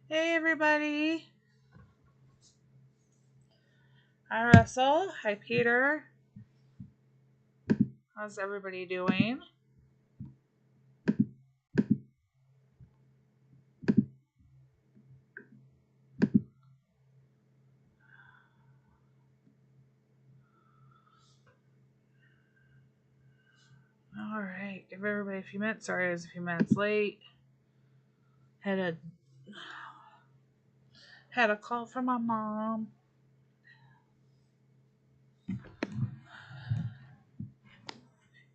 Hey everybody. Hi Russell. Hi Peter. How's everybody doing? Alright, give everybody a few minutes. Sorry I was a few minutes late. Had a had a call from my mom.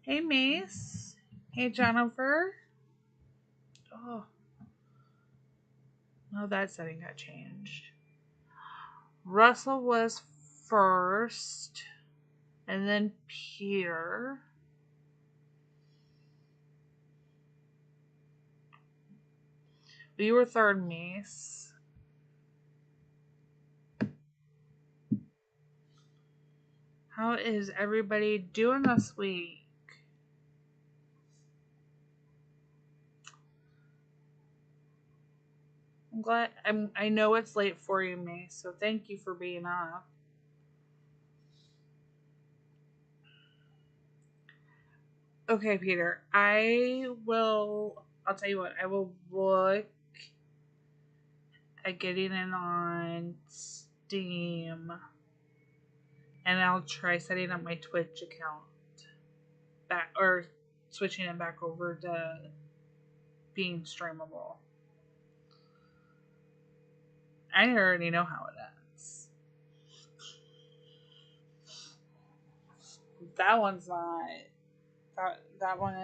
Hey Mace. Hey Jennifer. Oh, no, that setting got changed. Russell was first, and then Peter. You were third, Mace. How is everybody doing this week? I know it's late for you, Mace, so thank you for being up. Okay, Peter. I'll tell you what, I will look at getting it on Steam and I'll try setting up my Twitch account back or switching it back over to being streamable. I already know how it ends. That one's not that one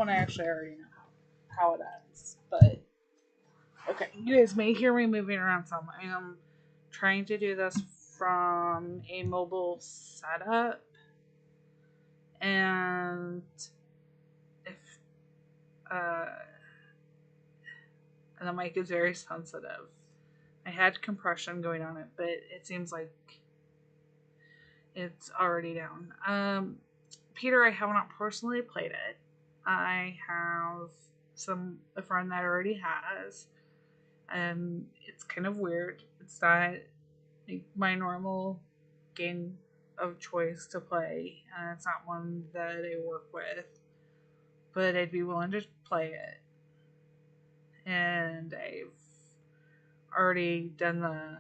I actually already know how it ends. But okay, you guys may hear me moving around some. I am trying to do this from a mobile setup, and if uh, and the mic is very sensitive. I had compression going on it, but it seems like it's already down. Peter, I have not personally played it. I have a friend that already has, and it's kind of weird. It's not like my normal game of choice to play, and it's not one that I work with, but I'd be willing to play it. And I've already done the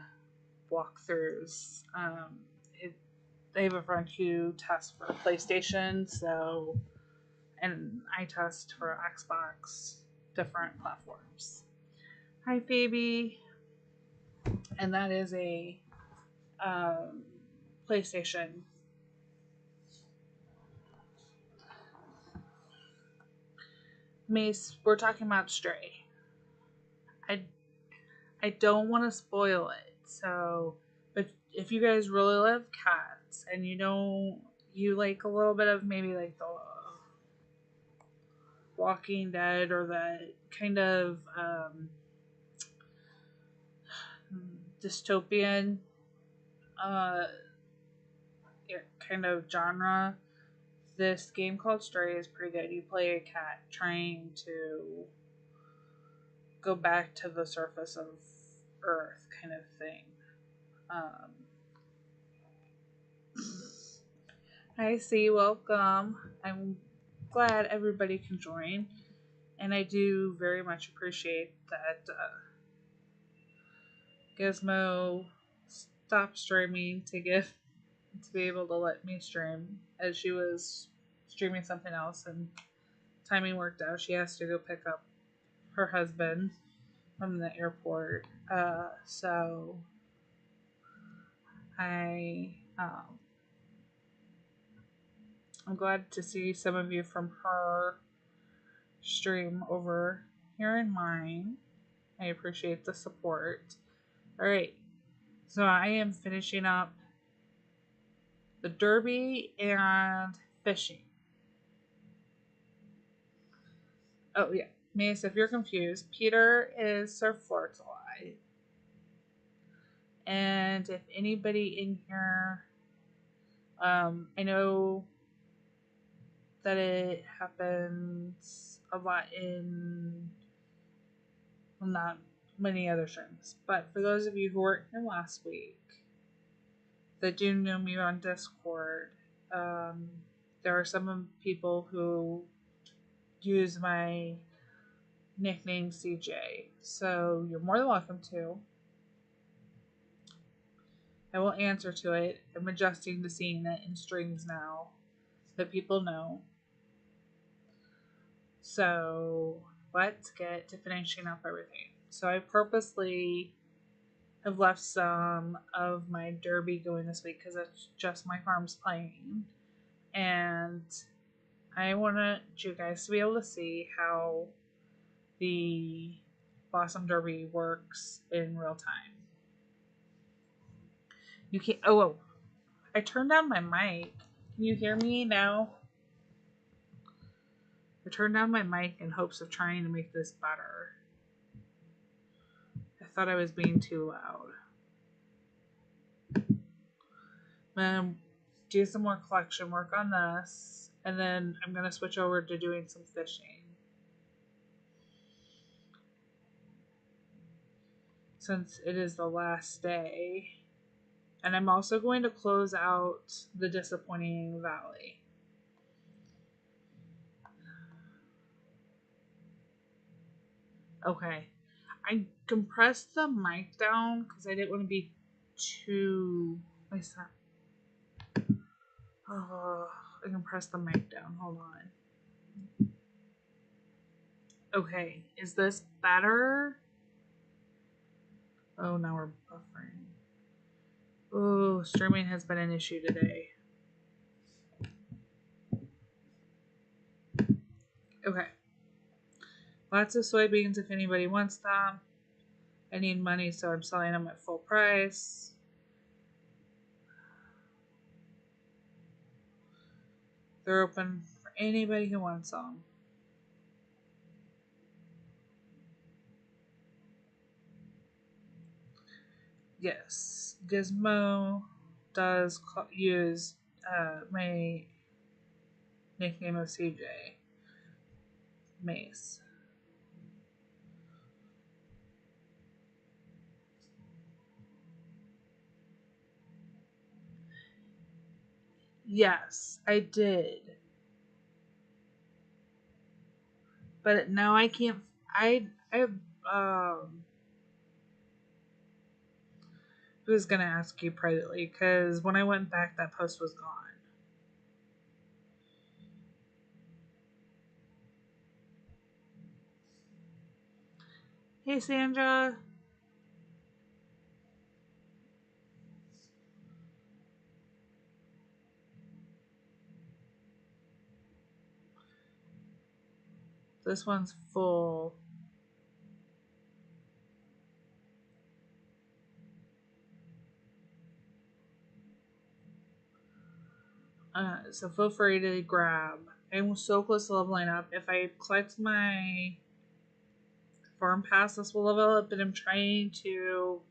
walkthroughs. I have a friend who tests for PlayStation, so and I test for Xbox, different platforms. Hi, Phoebe, and that is a um, PlayStation. Mace, we're talking about Stray. I I don't want to spoil it. So, but if you guys really love cats and you like a little bit of maybe like the Walking Dead or the kind of dystopian uh, kind of genre, this game called Stray is pretty good. You play a cat trying to go back to the surface of Earth, kind of thing. Um, Hi, C. Welcome. I'm glad everybody can join, and I do very much appreciate that Gizmo stopped streaming to be able to let me stream as she was streaming something else, and timing worked out. She has to go pick up her husband from the airport, so I I'm glad to see some of you from her stream over here in mine. I appreciate the support. All right, so I am finishing up the derby and fishing. Oh yeah, Mace, if you're confused, Peter is Surf Flirtali. And if anybody in here, I know that it happens a lot in, well, not many other streams. But for those of you who weren't here last week that do know me on Discord, there are some people who use my nickname CJ. So you're more than welcome to. I will answer to it. I'm adjusting to seeing it in streams now that people know. So let's get to finishing up everything. So I purposely have left some of my derby going this week because it's just my farm's playing. And I wanted you guys to be able to see how the Blossom Derby works in real time. You can't. Oh, I turned down my mic. Can you hear me now? I turned down my mic in hopes of trying to make this better. I thought I was being too loud. Do some more collection work on this, and then I'm going to switch over to doing some fishing. Since it is the last day. And I'm also going to close out the Disappointing Valley. Okay. I compressed the mic down because I didn't want to be too... Oh, I compressed the mic down. Hold on. Okay. Is this better? Oh, now we're buffering. Oh, streaming has been an issue today. Okay. Lots of soybeans if anybody wants them. I need money, so I'm selling them at full price. They're open for anybody who wants them. Yes, Gizmo does use my nickname of CJ. Mace. Yes, I did. But now I can't. I was gonna ask you privately because when I went back, that post was gone. Hey, Sandra. This one's full. So feel free to grab. I'm so close to leveling up. If I collect my farm pass, this will level up, but I'm trying to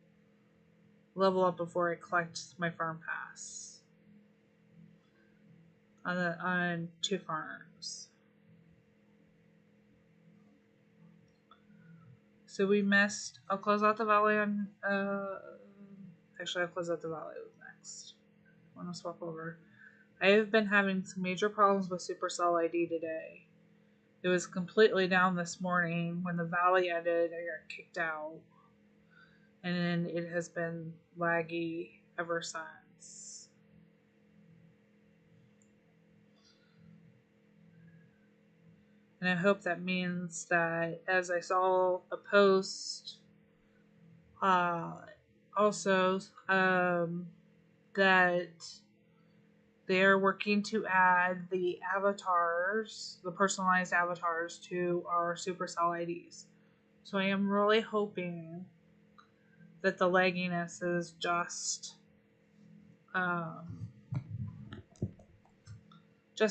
level up before I collect my farm pass on 2 farms. So we missed. I'll close out the valley on. Actually, I'll close out the valley next. I want to swap over. I have been having some major problems with Supercell ID today. It was completely down this morning. When the valley ended, I got kicked out. And then it has been laggy ever since. And I hope that means that, as I saw a post, also, that they are working to add the avatars, the personalized avatars, to our Supercell IDs. So I am really hoping that the lagginess is just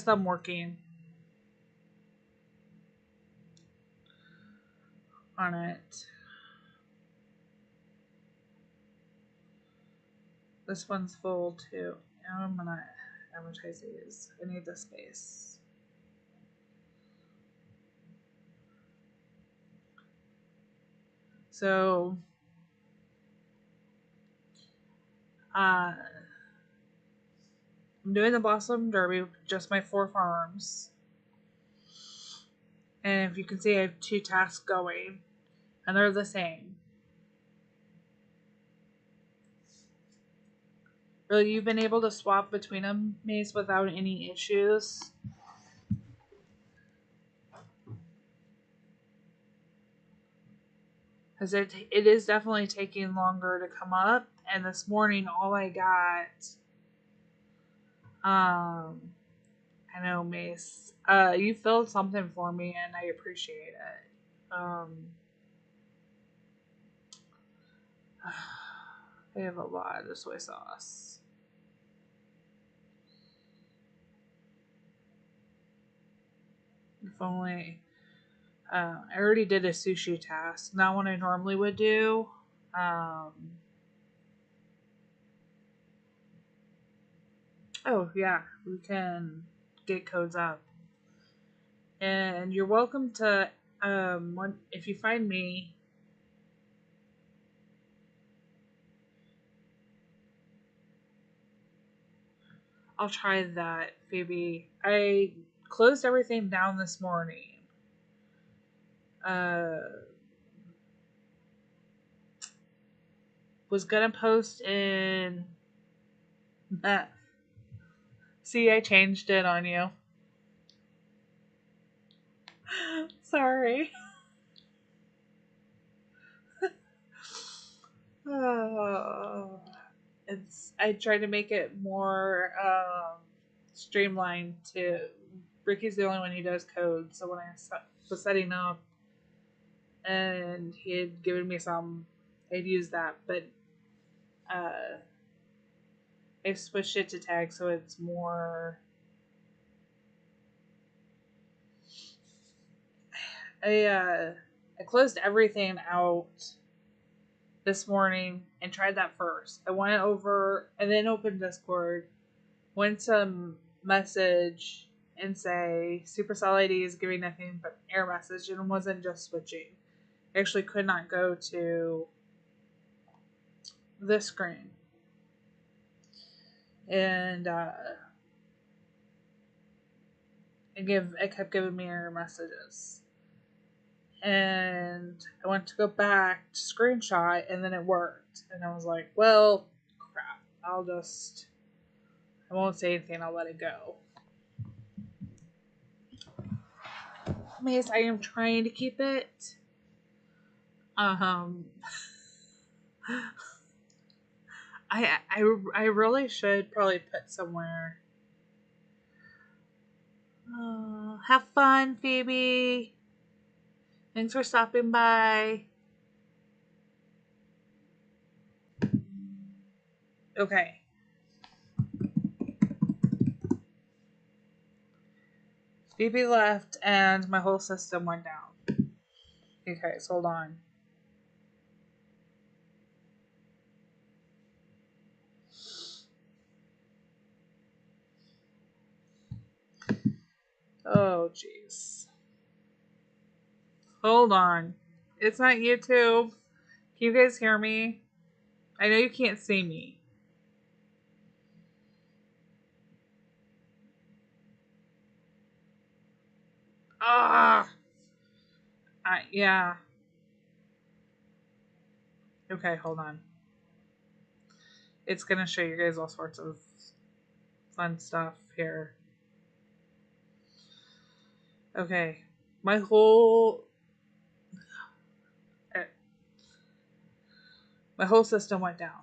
them working on it. This one's full too. Now I'm gonna advertise these. I need the space. So, I'm doing the Blossom Derby with just my 4 farms. And if you can see, I have 2 tasks going, and they're the same. Really, you've been able to swap between them, Mace, without any issues. Because it is definitely taking longer to come up. And this morning, all I got, I know, Mace, you filled something for me, and I appreciate it. I have a lot of soy sauce. If only. I already did a sushi task, not one I normally would do. Oh, yeah, we can get codes up. And you're welcome to, if you find me, I'll try that, Phoebe. I closed everything down this morning. Was gonna post in. See, I changed it on you. Sorry. I tried to make it more streamlined. To Ricky's the only one who does code, so when I was setting up, and he had given me some, I'd use that, but I've switched it to tag, so it's more. I closed everything out this morning and tried that first. I went over and then opened Discord, went to message and say Supercell ID is giving nothing but error message, and wasn't just switching. I actually could not go to this screen. And it kept giving me error messages. And I went to go back to screenshot, and then it worked. And I was like, well, crap. I won't say anything, I'll let it go. Mace, I am trying to keep it. I really should probably put somewhere. Have fun, Phoebe. Thanks for stopping by. Okay. Phoebe left and my whole system went down. Okay, so hold on. Oh, jeez. Hold on. It's not YouTube. Can you guys hear me? I know you can't see me. Ah! Yeah. Okay, hold on. It's gonna show you guys all sorts of fun stuff here. Okay. My whole system went down.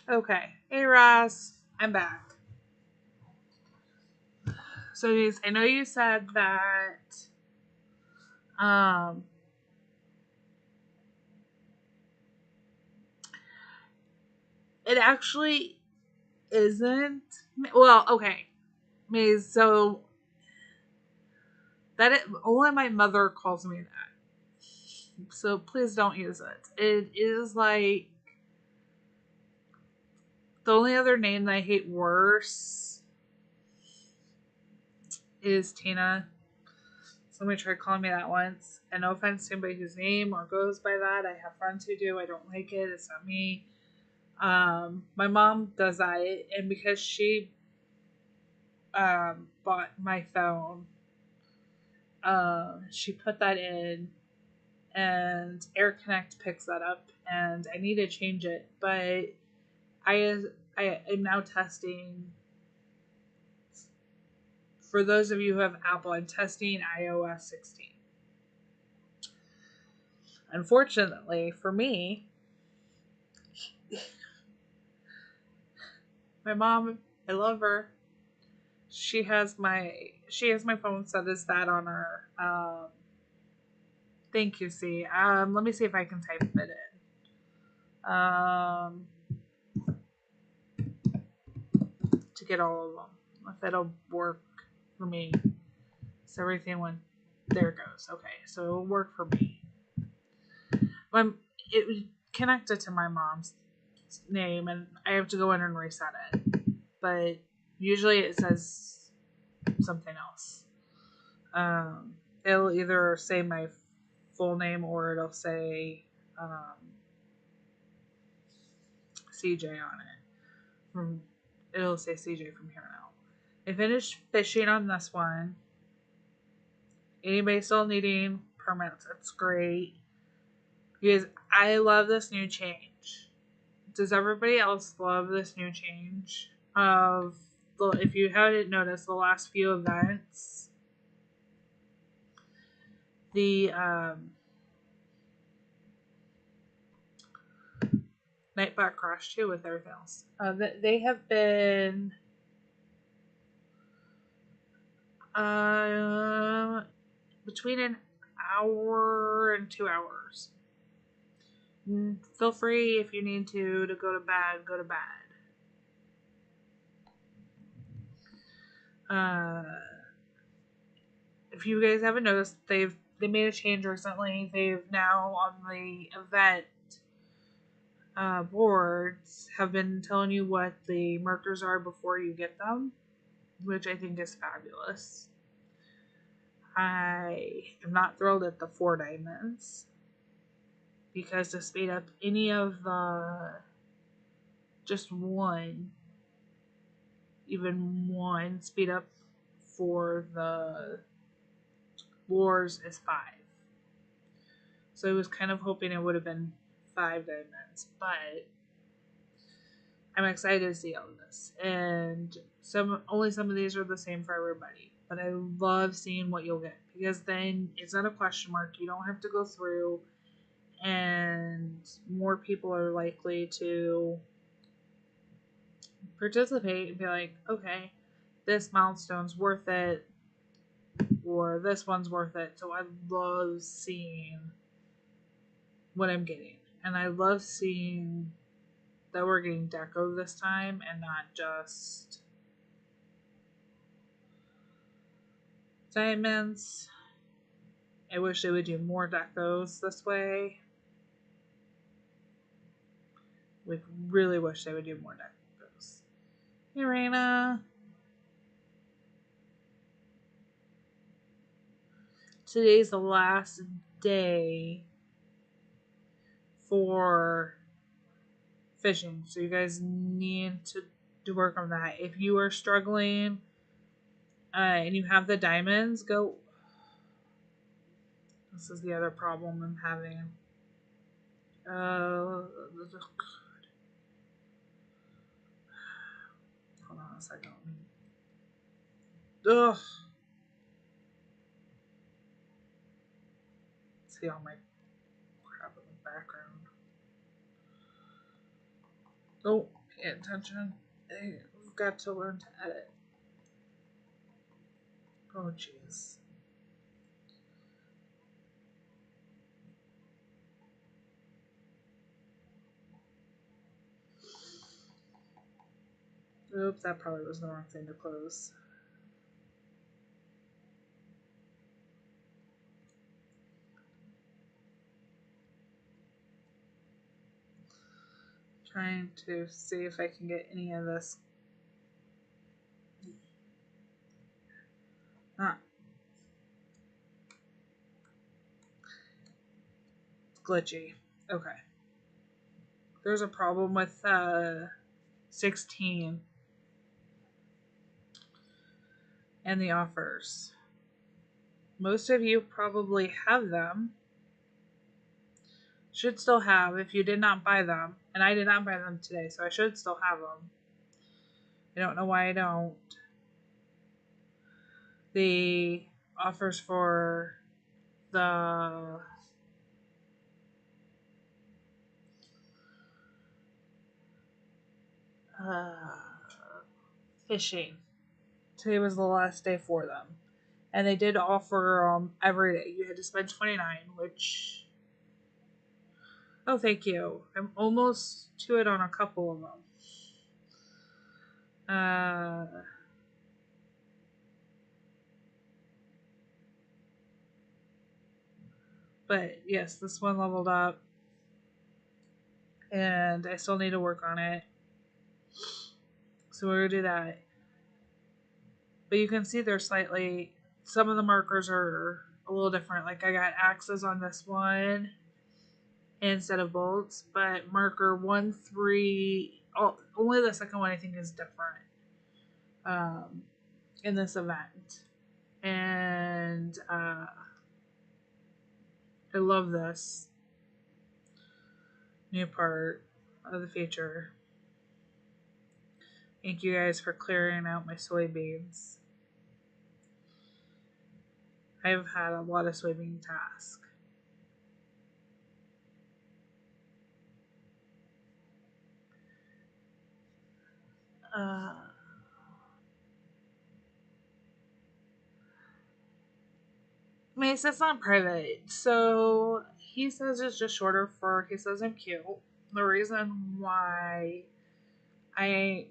Okay. Hey Ross, I'm back. So I know you said that it actually isn't. Well, okay. So only my mother calls me that. So please don't use it. It is like the only other name that I hate worse is Tina. Somebody tried calling me that once, and no offense to anybody whose name or goes by that. I have friends who do. I don't like it. It's not me. My mom does that, and because she bought my phone, she put that in, and AirConnect picks that up, and I need to change it, but I am now testing. For those of you who have Apple, I'm testing iOS 16. Unfortunately for me, my mom, I love her. She has my phone set as that on her. Thank you, C. Let me see if I can type it in. To get all of them, if it'll work for me. So everything went. There it goes. Okay, so it'll work for me. It was connected to my mom's name, and I have to go in and reset it. But usually it says something else. It'll either say my full name or it'll say CJ on it. It'll say CJ from here out. I finished fishing on this one. Anybody still needing permits? That's great. Because I love this new change. Does everybody else love this new change? If you haven't noticed, the last few events, the Nightbot Crash 2 with everything else, they have been between an hour and 2 hours. Feel free if you need to go to bed, go to bed. If you guys haven't noticed, they made a change recently. They've now on the event boards have been telling you what the markers are before you get them, which I think is fabulous. I am not thrilled at the 4 diamonds because to speed up any of the just one, even one speed up for the wars is 5. So I was kind of hoping it would have been 5 diamonds, but I'm excited to see all this. And only some of these are the same for everybody. But I love seeing what you'll get because then it's not a question mark. You don't have to go through, and more people are likely to participate and be like, okay, this milestone's worth it, or this one's worth it. So I love seeing what I'm getting. And I love seeing that we're getting deco this time and not just diamonds. I wish they would do more decos this way. We really wish they would do more decos. Hey, Raina. Today's the last day for fishing, so you guys need to work on that. If you are struggling and you have the diamonds, go. This is the other problem I'm having. Hold on a second. Ugh. See all my crap in the background. Oh, pay attention. We've got to learn to edit. Oh, jeez. Oops, that probably was the wrong thing to close. Trying to see if I can get any of this. Not glitchy. Okay. There's a problem with 16 and the offers. Most of you probably have them. Should still have if you did not buy them. And I did not buy them today, so I should still have them. I don't know why I don't. The offers for the fishing. Today was the last day for them. And they did offer every day. You had to spend 29, which... Oh, thank you. I'm almost to it on a couple of them. But yes, this one leveled up. And I still need to work on it. So we're going to do that. But you can see they're slightly... Some of the markers are a little different. Like I got axes on this one instead of bolts. But marker 1, 3... only the second one I think is different in this event. And I love this new part of the feature. Thank you guys for clearing out my soybeans. I've had a lot of soybean tasks. Mace, it's not private. So he says it's just shorter for he says I'm cute. The reason why I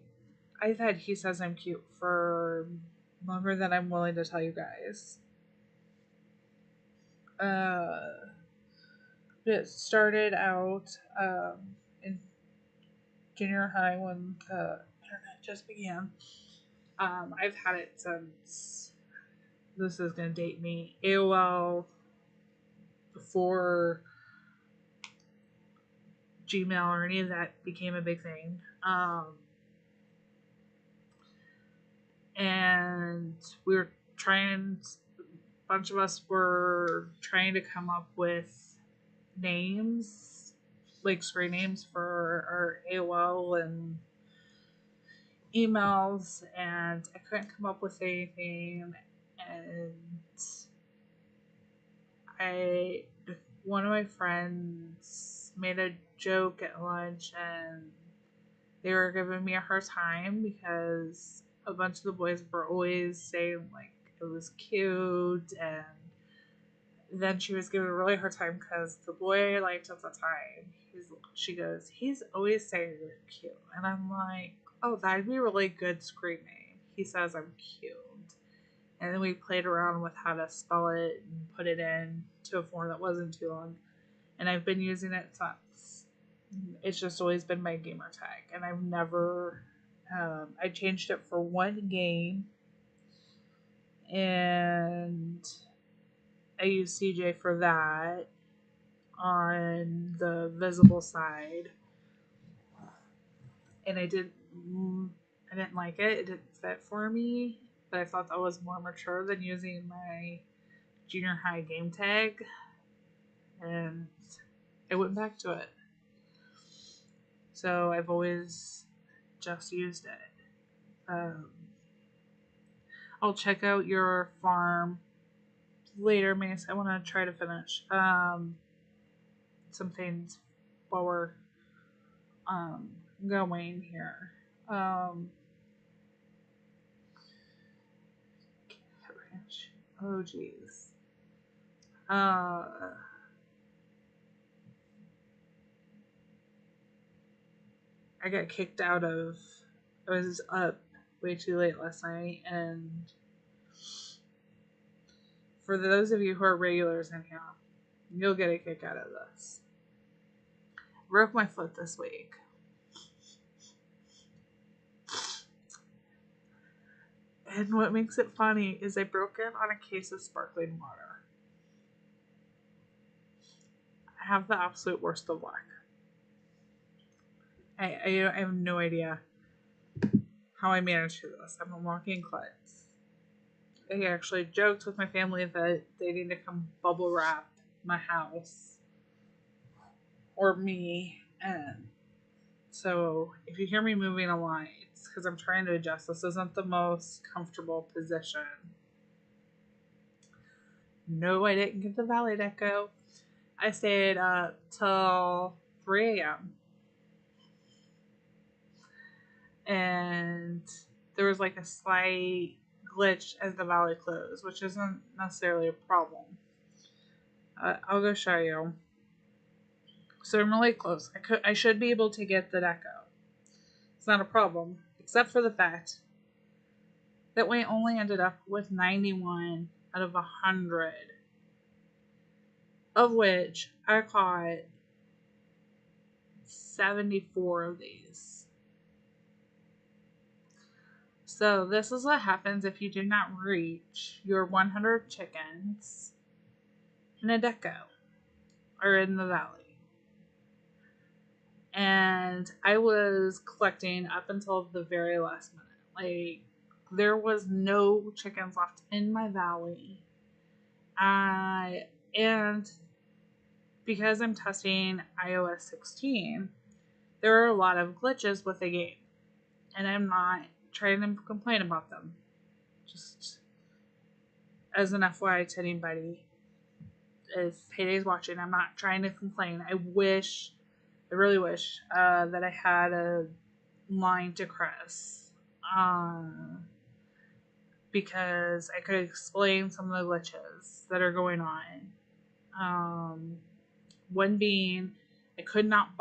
thought he says I'm cute for longer than I'm willing to tell you guys. It started out in junior high when the internet just began. I've had it since, this is going to date me, AOL, before Gmail or any of that became a big thing. And we were trying, a bunch of us were trying to come up with names, like screen names for our AOL and emails, and I couldn't come up with anything. And one of my friends made a joke at lunch, and they were giving me a hard time because a bunch of the boys were always saying like it was cute, and then she was giving a really hard time because the boy I liked at the time, she goes, he's always saying you're cute, and I'm like, oh, that'd be a really good screen name. He says I'm cute. And then we played around with how to spell it and put it in to a form that wasn't too long. And I've been using it since. It's just always been my gamer tag. And I've never... I changed it for one game. And I used CJ for that on the visible side. And I didn't like it. It didn't fit for me. But I thought that was more mature than using my junior high game tag, and I went back to it. So I've always just used it. I'll check out your farm later, Mace. I want to try to finish some things while we're going here. Oh geez. I got kicked out of... I was up way too late last night, and for those of you who are regulars in here, you'll get a kick out of this. I broke my foot this week. And what makes it funny is I broke it on a case of sparkling water. I have the absolute worst of luck. I have no idea how I managed to do this. I'm a walking klutz. I actually joked with my family that they need to come bubble wrap my house or me. And so if you hear me moving a lot, it's because I'm trying to adjust. This isn't the most comfortable position. No, I didn't get the Valley Deco. I stayed up till 3 a.m. And there was like a slight glitch as the Valley closed, which isn't necessarily a problem. I'll go show you. So I'm really close. I should be able to get the deco. It's not a problem, except for the fact that we only ended up with 91 out of 100, of which I caught 74 of these. So this is what happens if you do not reach your 100 chickens in a deco or in the valley. And I was collecting up until the very last minute. Like, there was no chickens left in my valley. And because I'm testing iOS 16, there are a lot of glitches with the game. And I'm not trying to complain about them. Just as an FYI to anybody, if Payday's watching, I'm not trying to complain. I really wish that I had a line to Chris. Because I could explain some of the glitches that are going on. One being, I could not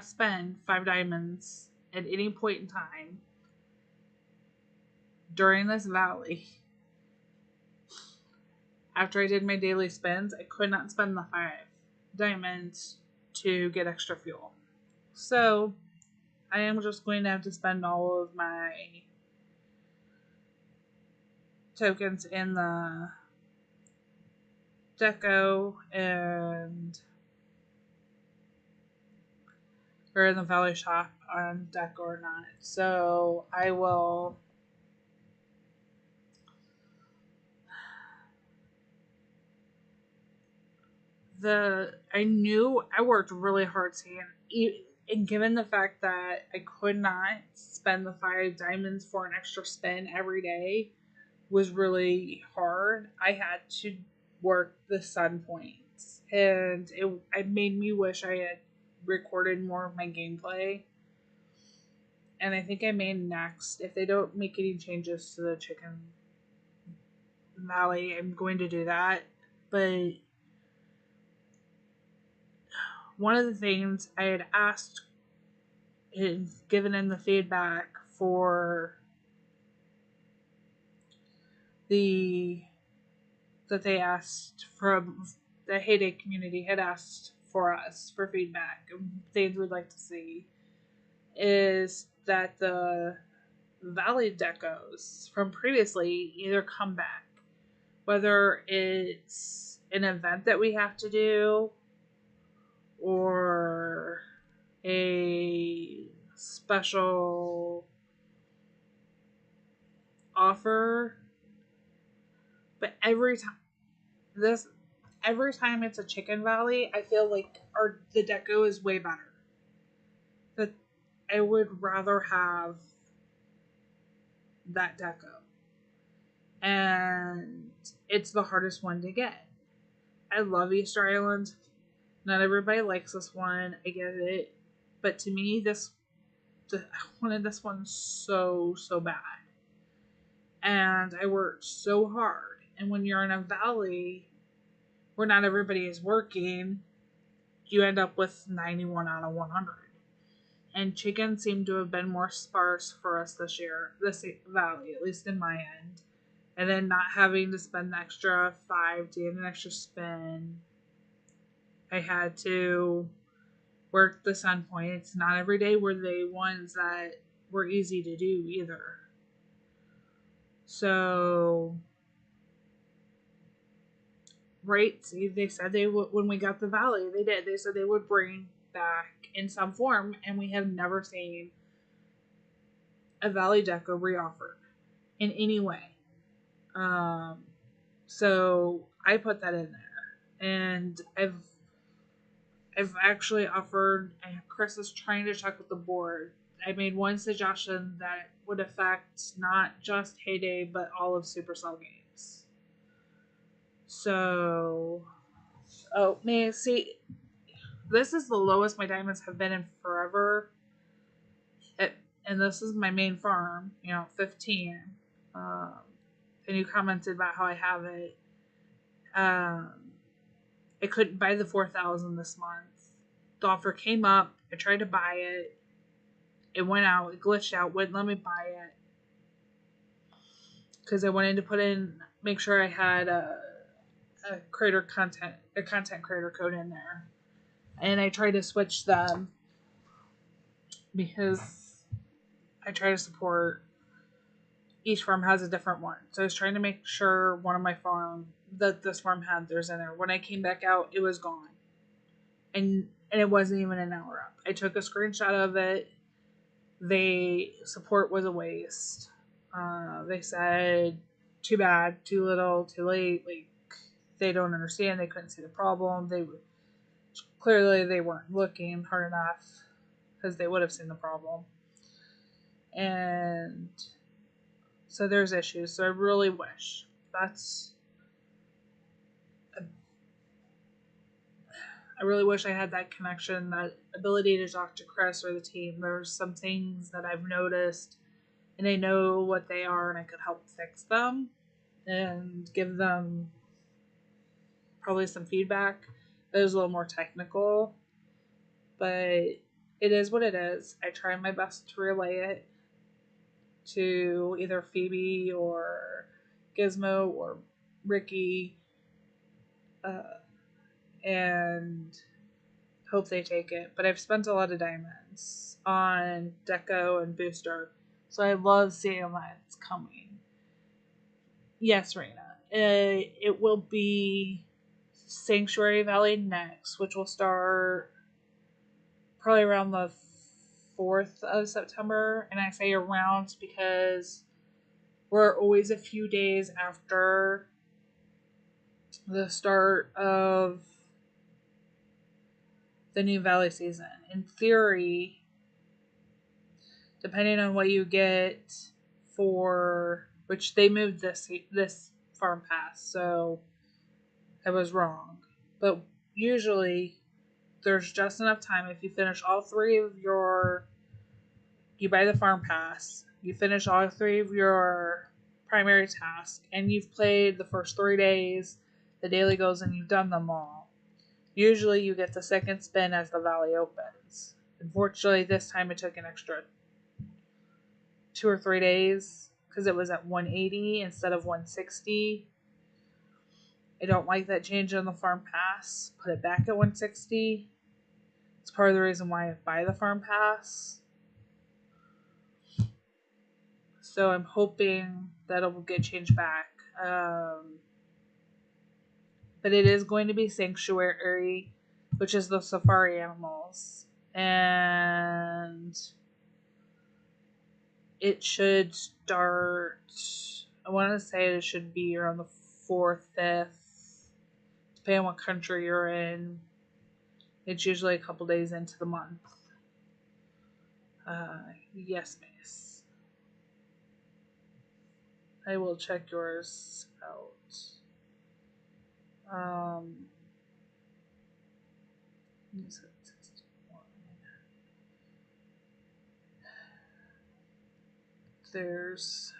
spend 5 diamonds at any point in time during this valley. After I did my daily spins, I could not spend the 5 diamonds to get extra fuel. So, I am just going to have to spend all of my tokens in the deco or in the Valley Shop on deco or not. So I will I worked really hard and given the fact that I could not spend the 5 diamonds for an extra spin every day was really hard. I had to work the sun points, and it made me wish I had recorded more of my gameplay. And I think I may next, if they don't make any changes to the Chicken Valley, I'm going to do that. But one of the things I had asked and given in the feedback for that they asked from the Heyday community had asked for us for feedback, they would like to see, is that the Valley decos from previously either come back, whether it's an event that we have to do or a special offer. But every time it's a Chicken Valley, I feel like the deco is way better. That I would rather have that deco. And it's the hardest one to get. I love Easter Island. Not everybody likes this one. I get it. But to me, I wanted this one so bad. And I worked so hard. And when you're in a valley where not everybody is working, you end up with 91 out of 100. And chickens seem to have been more sparse for us this valley, at least in my end. And then not having to spend the extra 5 to get an extra spin. I had to work the sun points. Not every day were they ones that were easy to do either. So Right? See, they said they would, when we got the Valley, they did. They said they would bring back in some form, and we have never seen a Valley Deco reoffered in any way. So I put that in there, and I've actually offered. Chris is trying to check with the board. I made one suggestion that would affect not just Heyday but all of Supercell games. So, oh, may I see? This is the lowest my diamonds have been in forever. And this is my main farm, 15. Um, and you commented about how I have it. I couldn't buy the 4,000 this month. The offer came up. I tried to buy it. It went out. It glitched out. Wouldn't let me buy it because I wanted to make sure I had a content creator code in there, and I tried to switch them because I try to support. Each farm has a different one, so I was trying to make sure one of my farm that this farm had theirs in there. When I came back out, it was gone, and it wasn't even an hour up. I took a screenshot of it. The support was a waste. They said, too bad, too little, too late. Like, they don't understand. They couldn't see the problem. Clearly they weren't looking hard enough because they would have seen the problem. And so there's issues. So I really wish I really wish I had that connection, that ability to talk to Chris or the team. There's some things that I've noticed, and I know what they are, and I could help fix them and give them probably some feedback that is a little more technical. But it is what it is. I try my best to relay it to either Phoebe or Gizmo or Ricky. And hope they take it. But I've spent a lot of diamonds on Deco and Booster, so I love seeing that it's coming. Yes, Raina. It will be Sanctuary Valley next, which will start probably around the 4th of September. And I say around because we're always a few days after the start of the new Valley season. In theory, depending on what you get for, which they moved this farm pass, so I was wrong. But usually there's just enough time if you finish all three of you buy the farm pass, you finish all three of your primary tasks, and you've played the first 3 days, the daily goals, and you've done them all. Usually you get the second spin as the Valley opens. Unfortunately, this time it took an extra 2 or 3 days because it was at 180 instead of 160. I don't like that change on the farm pass. Put it back at 160. It's part of the reason why I buy the farm pass. So I'm hoping that it will get changed back. But it is going to be Sanctuary, which is the safari animals. And it should start, I want to say it should be around the 4th, 5th, depending on what country you're in. It's usually a couple days into the month. Yes, miss. I will check yours out. There's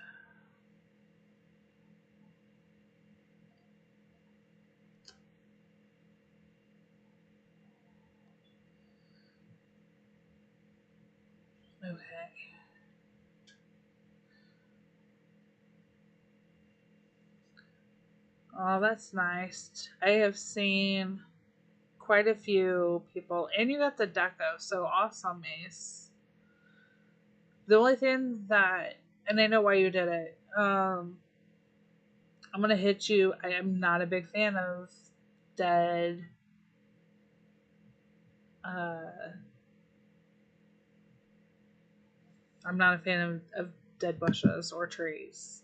okay. Oh, that's nice. I have seen quite a few people, and you got the deco, so awesome, Ace. The only thing that, and I know why you did it, I'm gonna hit you. I am not a big fan of dead uh, I'm not a fan of dead bushes or trees.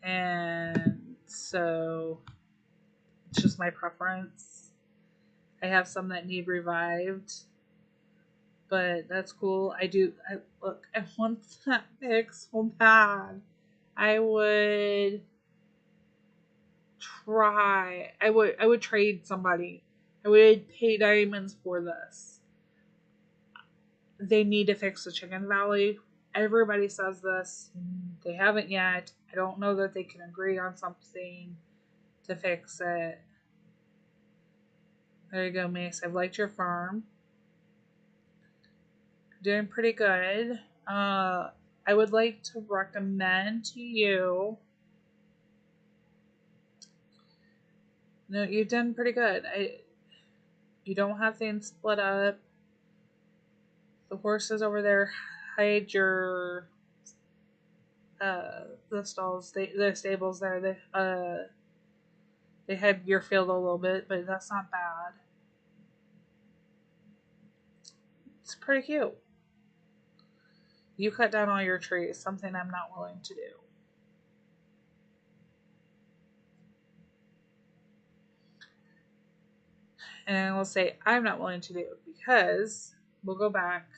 And so it's just my preference. I have some that need revived, but that's cool. I want that pick so bad. I would I would trade somebody. I would pay diamonds for this. They need to fix the Chicken Valley. Everybody says this. They haven't yet. I don't know that they can agree on something to fix it. There you go, Mace. I've liked your farm. Doing pretty good. I would like to recommend to you. No, you've done pretty good. You don't have things split up. The horses over there hide your the stalls, the stables there. They hide your field a little bit, but that's not bad. It's pretty cute. You cut down all your trees, something I'm not willing to do. And I will say I'm not willing to do because we'll go back.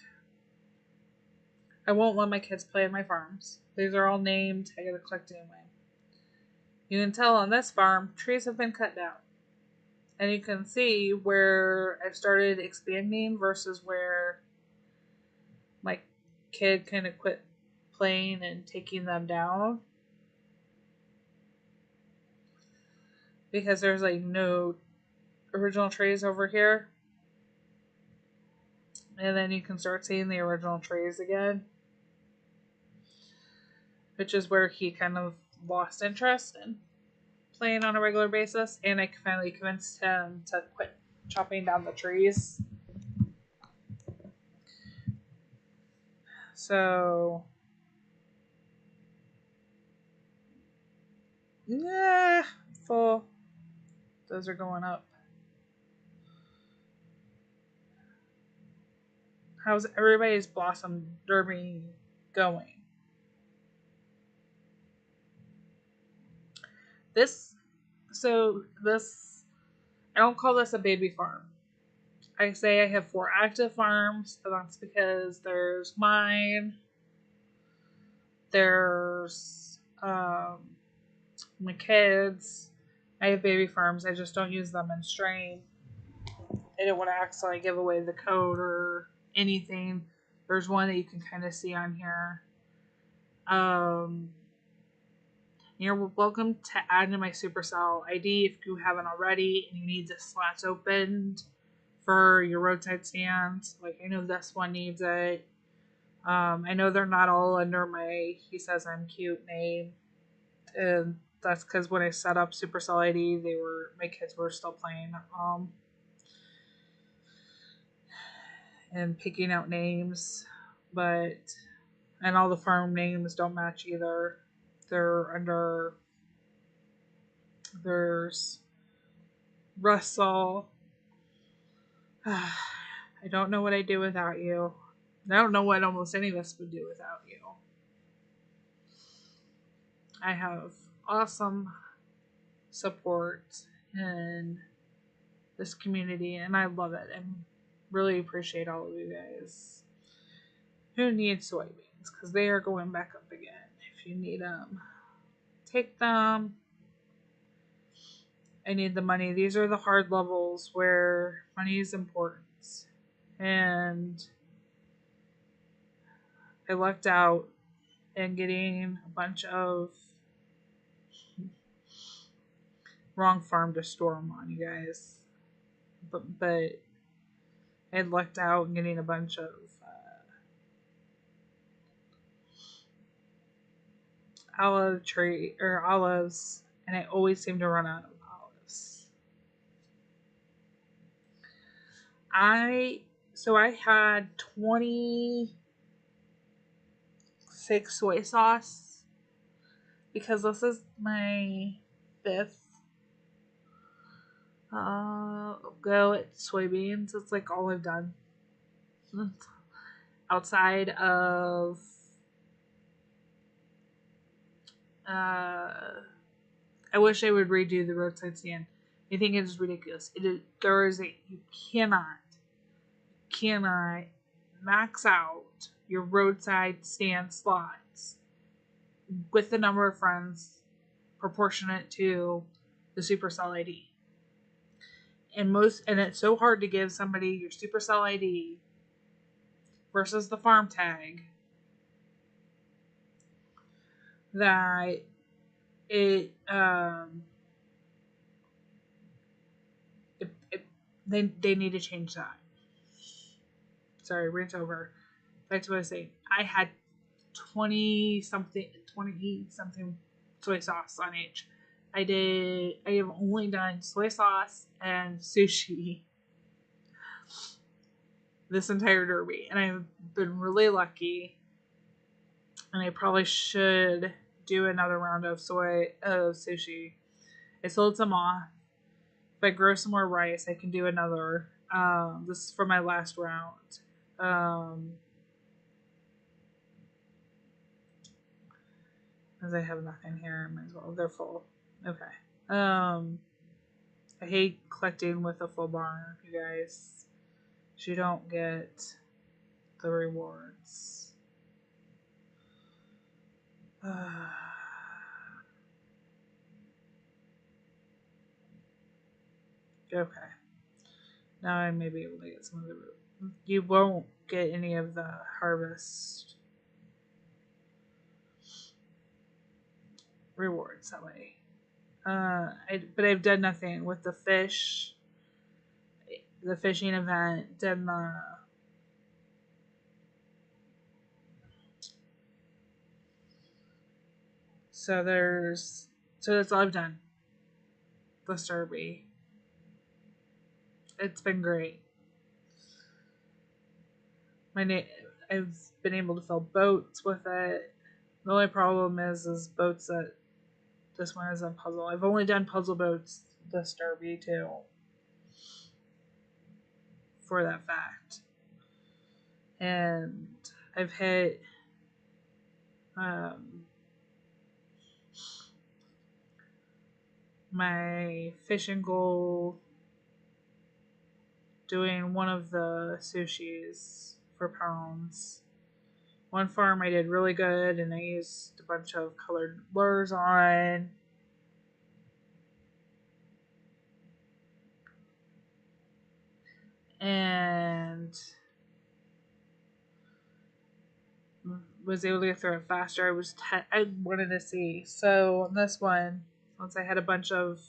I won't let my kids play in my farms. These are all named. I gotta collect anyway. You can tell on this farm, trees have been cut down. And you can see where I've started expanding versus where my kid kind of quit playing and taking them down. Because there's like no original trees over here. And then you can start seeing the original trees again. Which is where he kind of lost interest in playing on a regular basis. And I finally convinced him to quit chopping down the trees. So, yeah, full. Those are going up. How's everybody's Blossom Derby going? This, I don't call this a baby farm. I say I have 4 active farms, but that's because there's mine, there's my kids. I have baby farms. I just don't use them in stream. I don't want to accidentally give away the code or anything. There's one that you can kind of see on here. You're welcome to add to my Supercell ID if you haven't already and you need the slots opened for your roadside stands. Like, I know this one needs it. I know they're not all under my He Says I'm Cute name. And that's because when I set up Supercell ID, my kids were still playing and picking out names, and all the farm names don't match either. They're under. There's Russell. I don't know what I'd do without you. I don't know what almost any of us would do without you. I have awesome support in this community, and I love it. I really appreciate all of you guys who need soybeans because they are going back up again. If you need them, take them. I need the money. These are the hard levels where money is important. And I lucked out in getting a bunch of wrong farm to store them on, you guys. But I lucked out in getting a bunch of olives, and I always seem to run out of olives. I had 26 soy sauce because this is my 5th go at soybeans. It's like all I've done. Outside of I wish I would redo the roadside stand. I think it is ridiculous. You cannot max out your roadside stand slots with the number of friends proportionate to the Supercell ID. And it's so hard to give somebody your Supercell ID versus the farm tag that they need to change that. Sorry, rant over. Back to what I was saying. I had 20 something soy sauce on each. I have only done soy sauce and sushi this entire derby, and I've been really lucky. And I probably should do another round of sushi. I sold some off. If I grow some more rice, I can do another. This is for my last round. As I have nothing here, I might as well. They're full. Okay. I hate collecting with a full barn, you guys. You don't get the rewards. Okay. Now I may be able to get some of the root. You won't get any of the harvest rewards that way. But I've done nothing with the fish, the fishing event, done the so that's all I've done. The Derby. It's been great. I've been able to fill boats with it. The only problem is boats that this one is a puzzle. I've only done puzzle boats this Derby too. For that fact. And I've hit my fishing goal doing one of the sushis for pounds. One farm I did really good, and I used a bunch of colored lures on. And was able to get through it faster. I wanted to see. So on this one, once I had a bunch of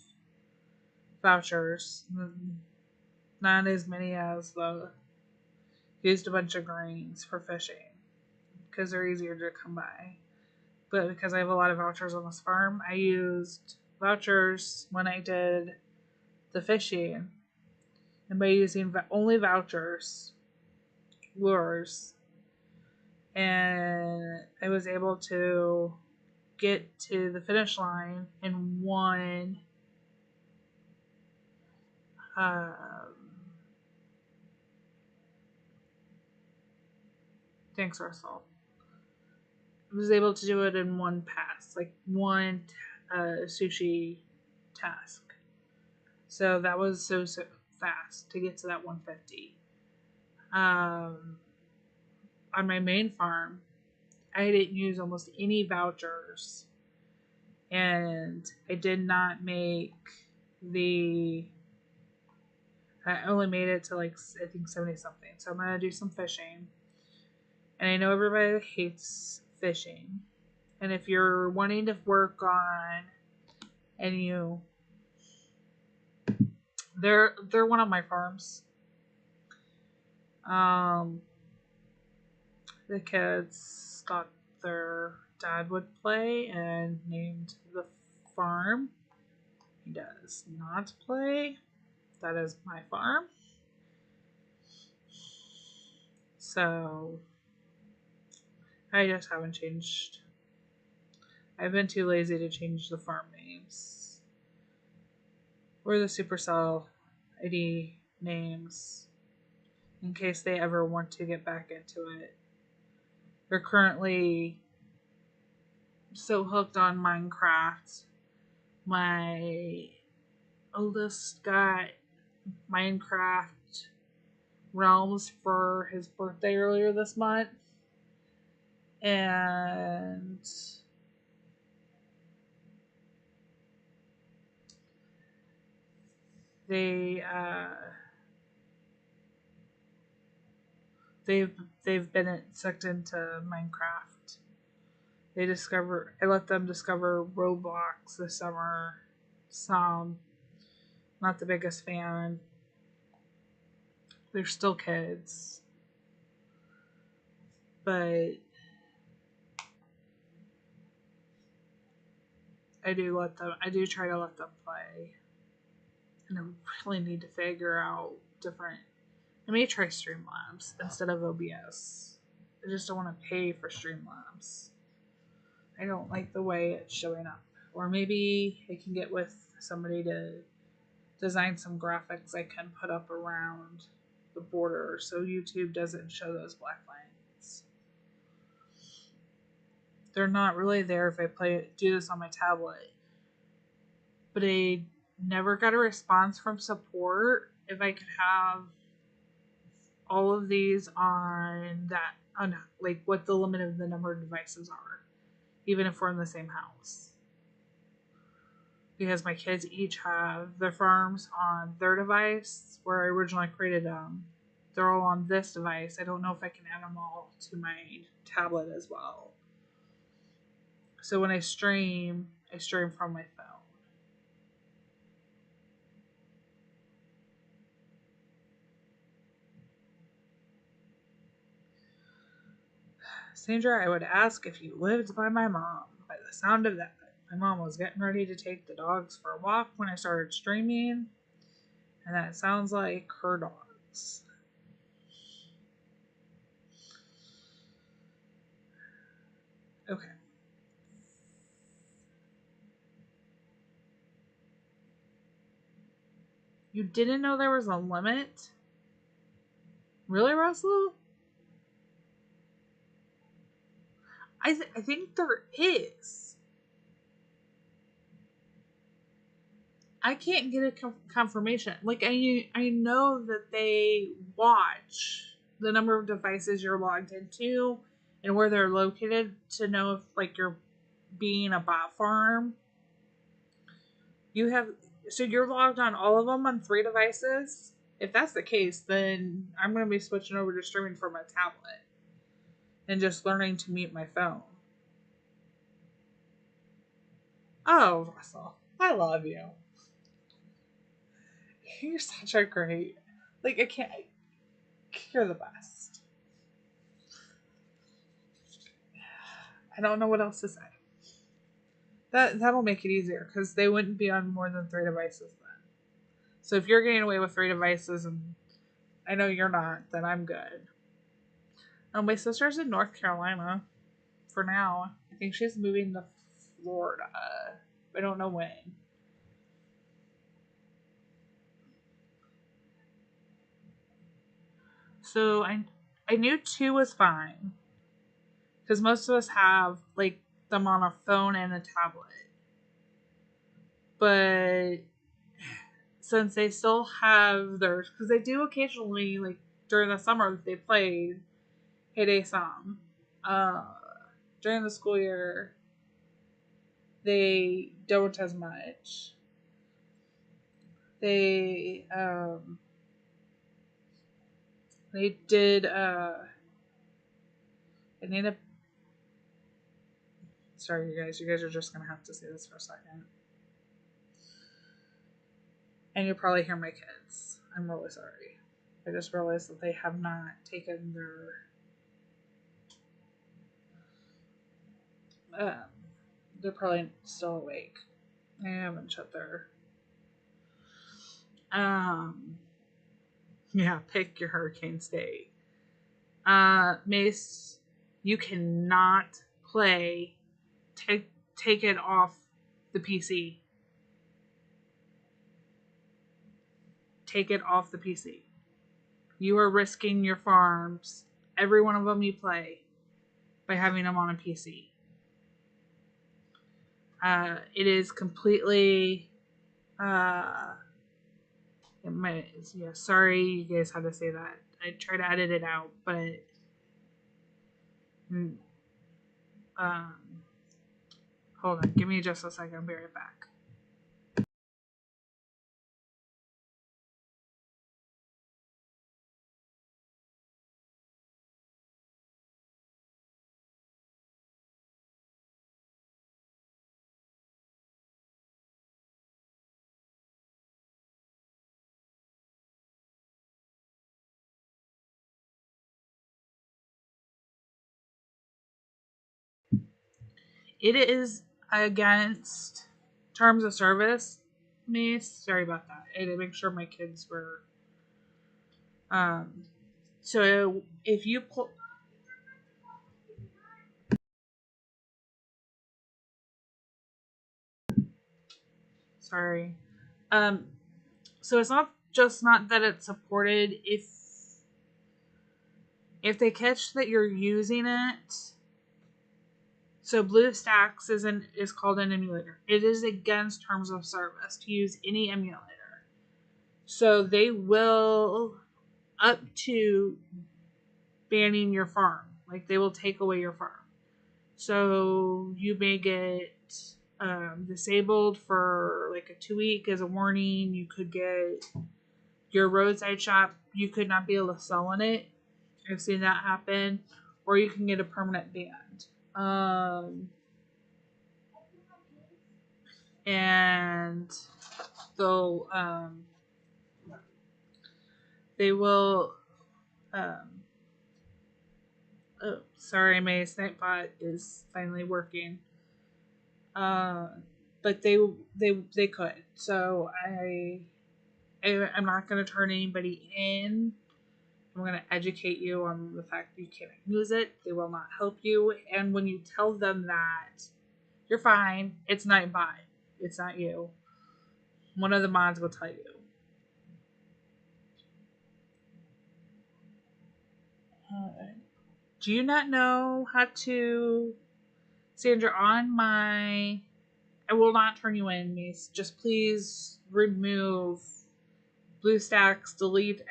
vouchers, not as many as the used a bunch of grains for fishing because they're easier to come by. But because I have a lot of vouchers on this farm, I used vouchers when I did the fishing. And by using only vouchers, lures, and I was able to get to the finish line in one thanks, Russell. I was able to do it in one pass, like one sushi task. So that was so fast to get to that 150. On my main farm, I didn't use almost any vouchers, and I did not make I only made it to like I think 70 something. So I'm gonna do some fishing, and I know everybody hates fishing, and if you're wanting to work on they're one of my farms. The kids thought their dad would play and named the farm. He does not play. That is my farm. So I just haven't changed. I've been too lazy to change the farm names. or the Supercell ID names in case they ever want to get back into it. They're currently so hooked on Minecraft. My oldest got Minecraft Realms for his birthday earlier this month. And they they've been sucked into Minecraft. I let them discover Roblox this summer. Some, not the biggest fan. They're still kids, but I do try to let them play. And I really need to figure out different. I may try Streamlabs instead of OBS. I just don't want to pay for Streamlabs. I don't like the way it's showing up. Or maybe I can get with somebody to design some graphics I can put up around the border so YouTube doesn't show those black lines. They're not really there if I do this on my tablet. But I never got a response from support if I could have all of these on like what the limit of the number of devices are, even if we're in the same house. Because my kids each have their farms on their device where I originally created them. They're all on this device. I don't know if I can add them all to my tablet as well. So when I stream from my phone. Sandra, I would ask if you lived by my mom. By the sound of that, my mom was getting ready to take the dogs for a walk when I started streaming, and that sounds like her dogs. Okay. You didn't know there was a limit? Really, Russell? I think there is. I can't get a confirmation. Like, I know that they watch the number of devices you're logged into and where they're located to know if, like, you're being a bot farm. So you're logged on all of them on 3 devices? If that's the case, then I'm going to be switching over to streaming from my tablet and just learning to mute my phone. Oh, Russell, I love you. You're such a great, like, you're the best. I don't know what else to say. That'll make it easier because they wouldn't be on more than 3 devices then. So if you're getting away with 3 devices and I know you're not, then I'm good. My sister's in North Carolina for now. I think she's moving to Florida. I don't know when. So I knew 2 was fine because most of us have like them on a phone and a tablet. But since they still have theirs, because they do occasionally, like during the summer, they play Heyday Song. During the school year, they don't as much. They did I need a sorry you guys are just gonna have to say this for a second. And you'll probably hear my kids. I'm really sorry. I just realized that they have not taken their they're probably still awake. I haven't shut their yeah, pick your hurricane state. Mace, you cannot play. Take it off the PC. take it off the PC. You are risking your farms, every one of them you play, by having them on a PC. It is completely. Sorry you guys had to say that. I try to edit it out, but. Hold on, give me just a second. I'll be right back. It is against terms of service. Me, sorry about that. I had to make sure my kids were. So if you pull. Sorry. So it's not just not that it's supported. If they catch that you're using it. So BlueStacks is called an emulator. It is against terms of service to use any emulator. So they will up to banning your farm. Like they will take away your farm. So you may get disabled for like a 2 week as a warning. You could get your roadside shop. You could not be able to sell in it. I've seen that happen. Or you can get a permanent ban. And they'll they will oh, sorry, my Snapebot is finally working. But they could. So I'm not going to turn anybody in. I'm going to educate you on the fact that you can't use it. They will not help you. And when you tell them that, you're fine. It's Nightbot. It's not you. One of the mods will tell you. Do you not know how to, Sandra, on my, I will not turn you in, Mace. Just please remove BlueStacks, delete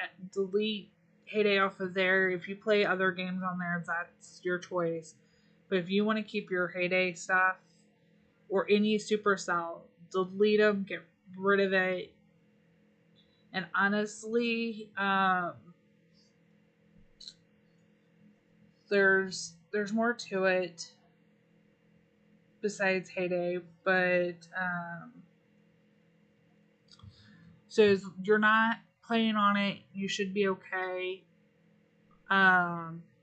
Heyday off of there. If you play other games on there, that's your choice. But if you want to keep your Heyday stuff or any Supercell, delete them, get rid of it. And honestly, there's more to it besides Heyday, but so you're not playing on it, you should be okay.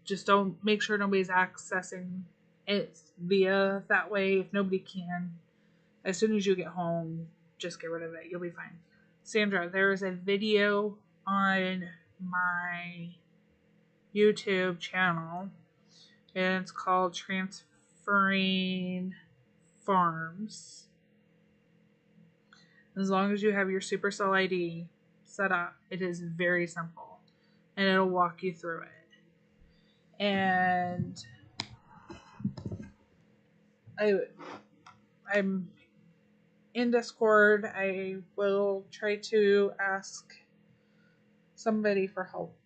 Just don't make sure nobody's accessing it via that way. If nobody can, as soon as you get home, just get rid of it. You'll be fine. Sandra, there is a video on my YouTube channel, and it's called Transferring Farms. As long as you have your Supercell ID set up, it is very simple, and it'll walk you through it. And I'm in Discord. I will try to ask somebody for help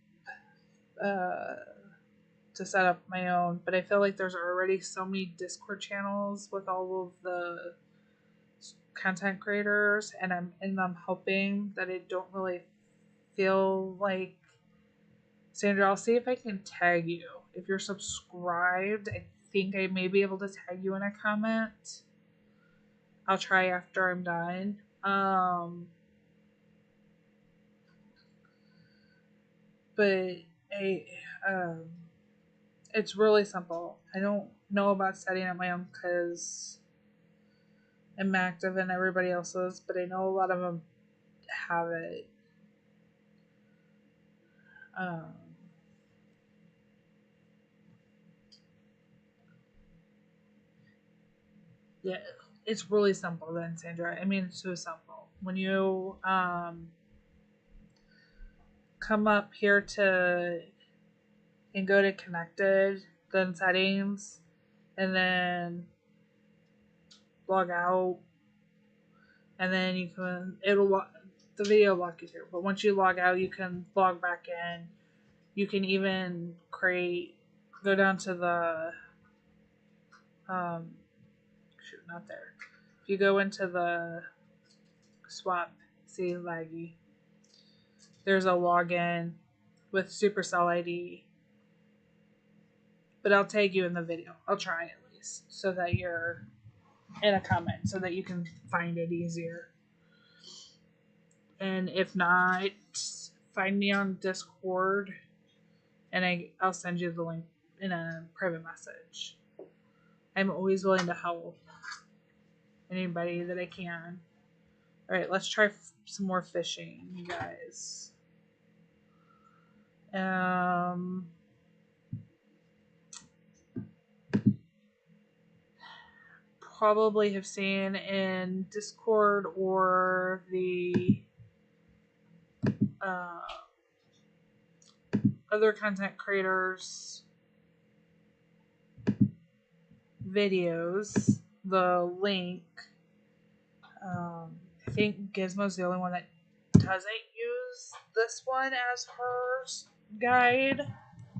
to set up my own, but I feel like there's already so many Discord channels with all of the content creators, and I'm in them helping, that I don't really feel like. Sandra, I'll see if I can tag you. If you're subscribed, I think I may be able to tag you in a comment. I'll try after I'm done. But it's really simple. I don't know about setting up my own because I'm active and everybody else is, but I know a lot of them have it. Yeah, it's really simple then, Sandra. I mean, it's so simple. When you come up here and go to connected, then settings, and then log out, and then you can, the video will walk you through. But once you log out, you can log back in. You can even go down to the, not there. If you go into the swap, see laggy, there's a login with Supercell ID. But I'll tag you in the video. I'll try at least, so that you're in a comment, so that you can find it easier. And if not, find me on Discord, and I'll send you the link in a private message. I'm always willing to help anybody that I can. Alright, let's try some more fishing, you guys. Probably have seen in Discord or the other content creators' videos, the link. I think Gizmo's the only one that doesn't use this one as her guide.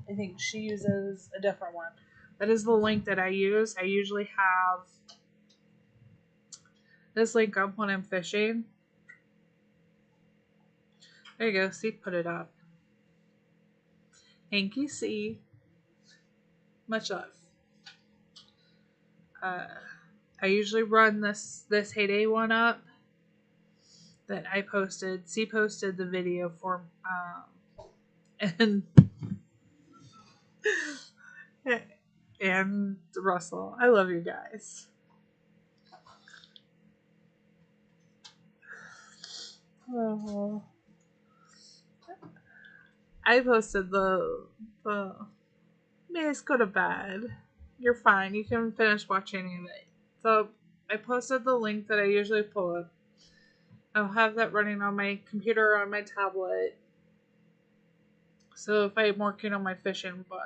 I think she uses a different one. That is the link that I use. I usually have this link up when I'm fishing. There you go. See, put it up. Thank you, C. Much love. I usually run this Heyday one up that I posted. C posted the video for and Russell. I love you guys. Oh. I posted the Maze, go to bed. You're fine. You can finish watching it. So I posted the link that I usually pull up. I'll have that running on my computer or on my tablet. So if I'm working on my fishing book,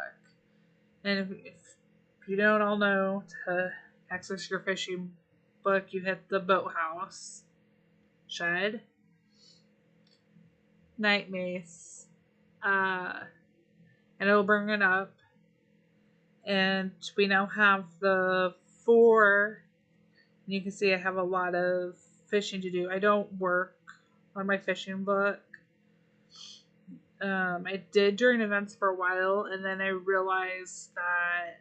and if you don't all know, to access your fishing book, you hit the boathouse, shed, night maze, and it'll bring it up. And we now have the 4. And you can see I have a lot of fishing to do. I don't work on my fishing book. I did during events for a while, and then I realized that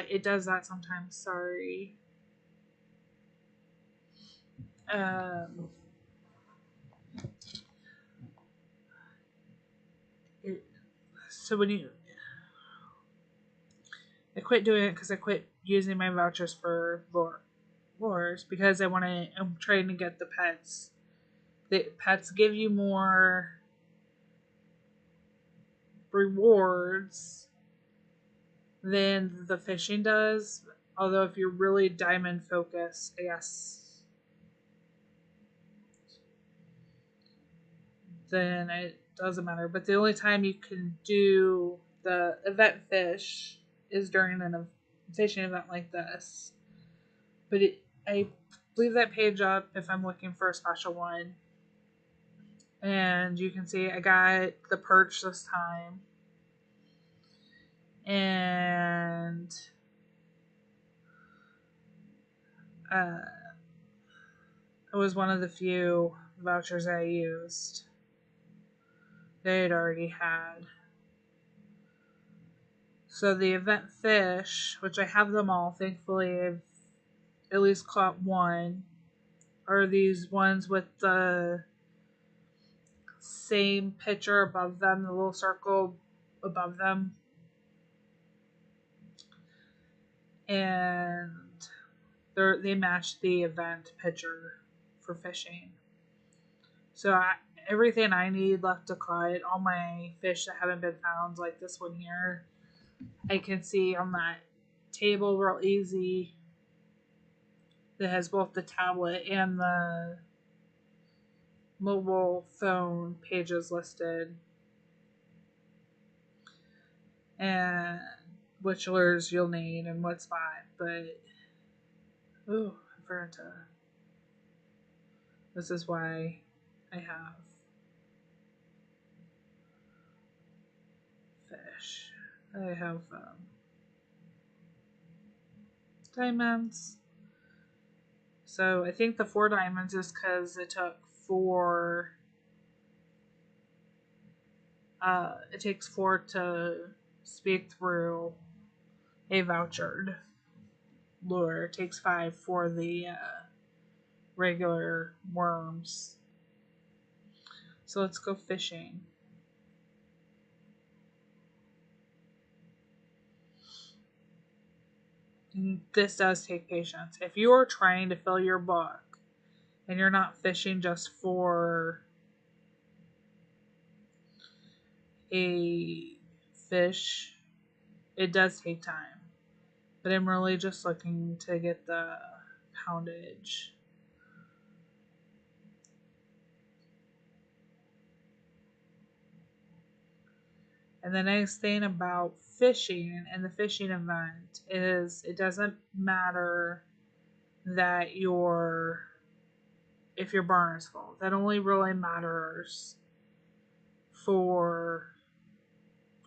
it does that sometimes. Sorry. So I quit doing it because I quit using my vouchers for lures because I'm trying to get the pets. The pets give you more rewards than the fishing does. Although if you're really diamond focused, I guess, then it doesn't matter. But the only time you can do the event fish is during a fishing event like this. But I leave that page up if I'm looking for a special one. And you can see I got the perch this time. And it was one of the few vouchers I used. They had already had. So the event fish, which I have them all, thankfully I've at least caught one, are these ones with the same picture above them, the little circle above them. And they match the event picture for fishing. So everything I need left to cut, all my fish that haven't been found, like this one here, I can see on that table real easy. that has both the tablet and the mobile phone pages listed, and which lures you'll need and what spot. But ooh, I forgot to. This is why I have fish. I have diamonds. So I think the 4 diamonds is because it took 4. It takes 4 to speak through a vouchered lure. It takes 5 for the regular worms. So let's go fishing. This does take patience. If you are trying to fill your book and you're not fishing just for a fish, it does take time. But I'm really just looking to get the poundage. And the nice thing about fishing and the fishing event is it doesn't matter that if your barn is full. That only really matters for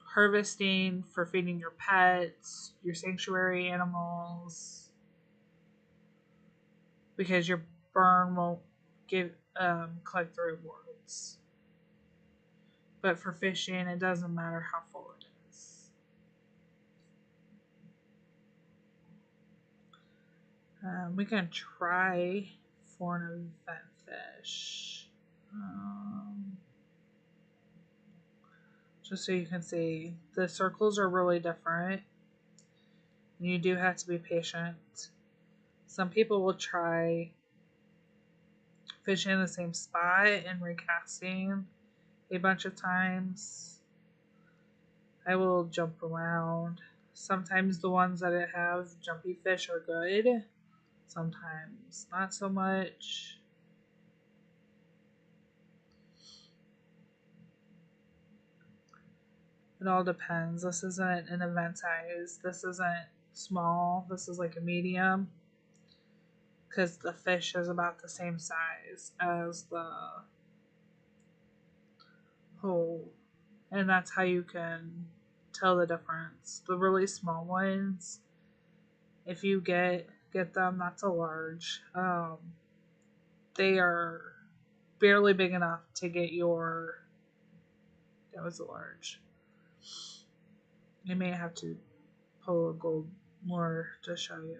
harvesting, for feeding your pets, your sanctuary animals, because your barn won't collect the rewards. But for fishing, it doesn't matter how full it is. We can try for an event fish. Just so you can see, the circles are really different. And you do have to be patient. Some people will try fishing in the same spot and recasting a bunch of times. I will jump around. Sometimes the ones that have jumpy fish are good. Sometimes not so much. It all depends. This isn't an event size. This isn't small. This is like a medium. Because the fish is about the same size as the hole. And that's how you can tell the difference. The really small ones, if you get them, that's a large. They are barely big enough to get your. That was a large. You may have to pull a gold lure to show you.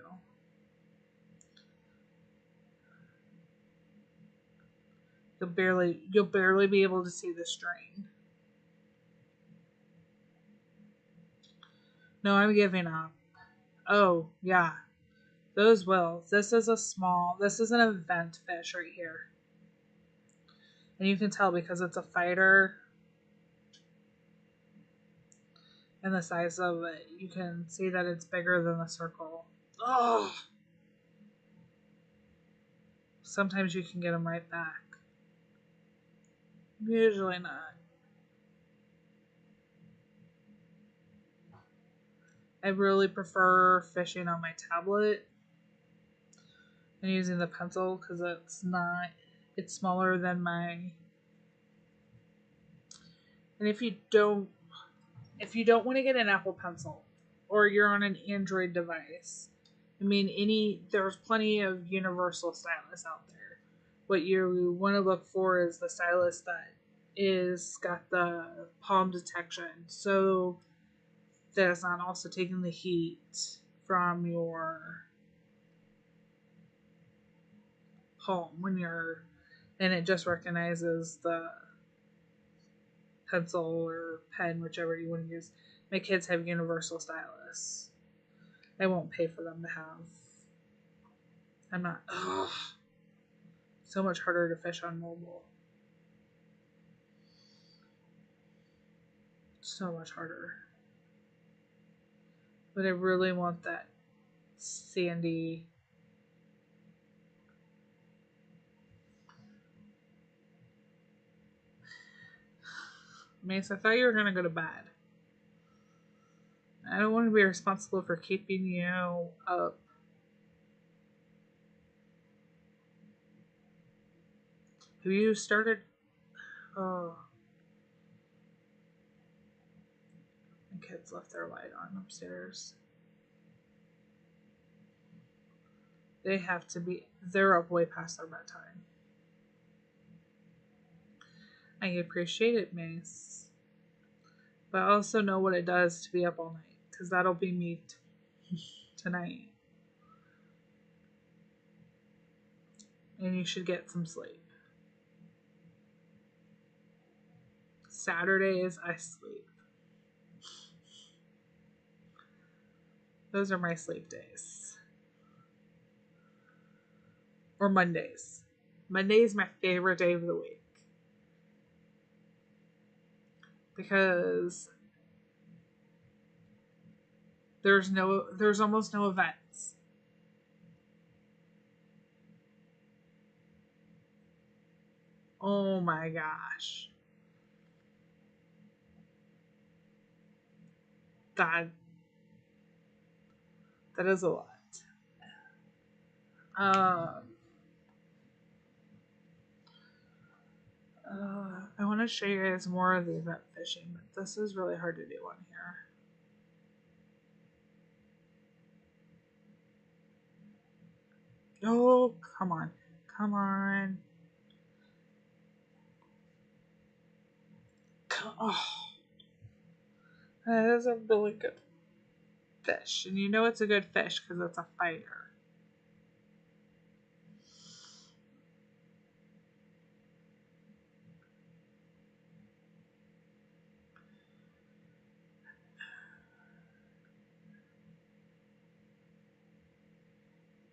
You'll barely be able to see the string. No, I'm giving up. Oh, yeah. Those will. This is an event fish right here. And you can tell because it's a fighter and the size of it. You can see that it's bigger than the circle. Oh! Sometimes you can get them right back. Usually not. I really prefer fishing on my tablet and using the pencil because it's smaller than my. And if you don't want to get an Apple Pencil or you're on an Android device, I mean, there's plenty of universal stylus out there. What you want to look for is the stylus that is got the palm detection, so that it's not also taking the heat from your palm and it just recognizes the pencil or pen, whichever you want to use. My kids have universal stylus. I won't pay for them to have. I'm not. Ugh. So much harder to fish on mobile. So much harder. But I really want that sandy Mace, I thought you were going to go to bed. I don't want to be responsible for keeping you up. Have you started? Oh. My kids left their light on upstairs. They're up way past their bedtime. I appreciate it, Mace. But I also know what it does to be up all night, because that'll be me tonight. And you should get some sleep. Saturdays, I sleep. Those are my sleep days. Or Mondays. Monday is my favorite day of the week. Because there's almost no events. Oh my gosh. That is a lot. I want to show you guys more of the event fishing, but this is really hard to do on here. Oh, come on. Come on. Oh. That is a really good fish. And you know it's a good fish because it's a fighter.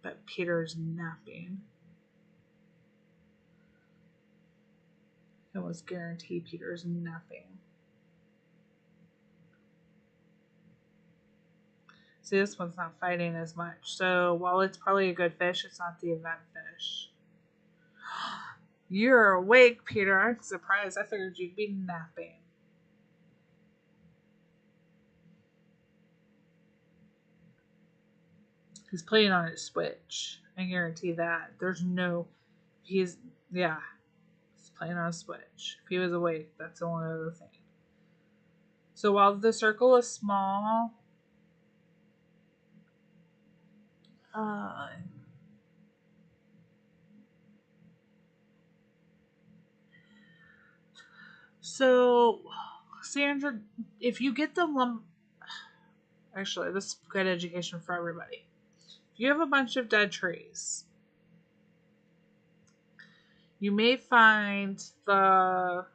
But Peter's napping. I almost guarantee Peter's napping. See, this one's not fighting as much. So while it's probably a good fish, it's not the event fish. You're awake, Peter. I'm surprised. I figured you'd be napping. He's playing on his Switch. I guarantee that. He's playing on a Switch. If he was awake, that's the only other thing. So while the circle is small, so Sandra, if you get the actually, this is good education for everybody. If you have a bunch of dead trees, you may find the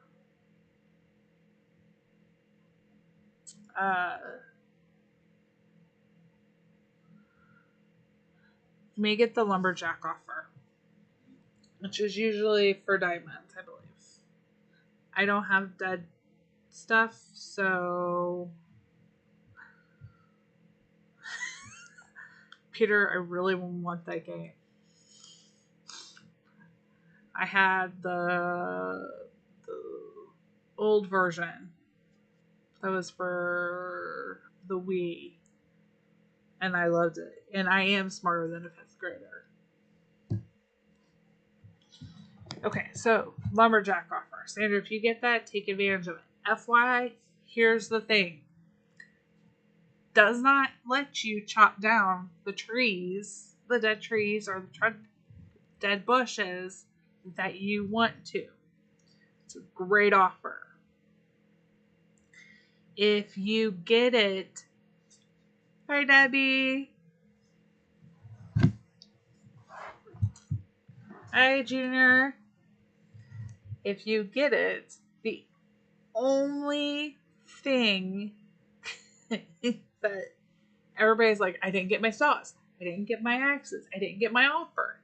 you may get the lumberjack offer, which is usually for diamonds, I believe. I don't have dead stuff, so Peter, I really want that game. I had the old version that was for the Wii, and I loved it. And I am smarter than a fifth grader. Okay, so lumberjack offer. Sandra, if you get that, take advantage of it. FYI, here's the thing. Does not let you chop down the trees, the dead trees, or the dead bushes that you want to. It's a great offer. If you get it, hi Debbie. Hi Junior. If you get it, the only thing that everybody's like, I didn't get my saws, I didn't get my axes, I didn't get my offer.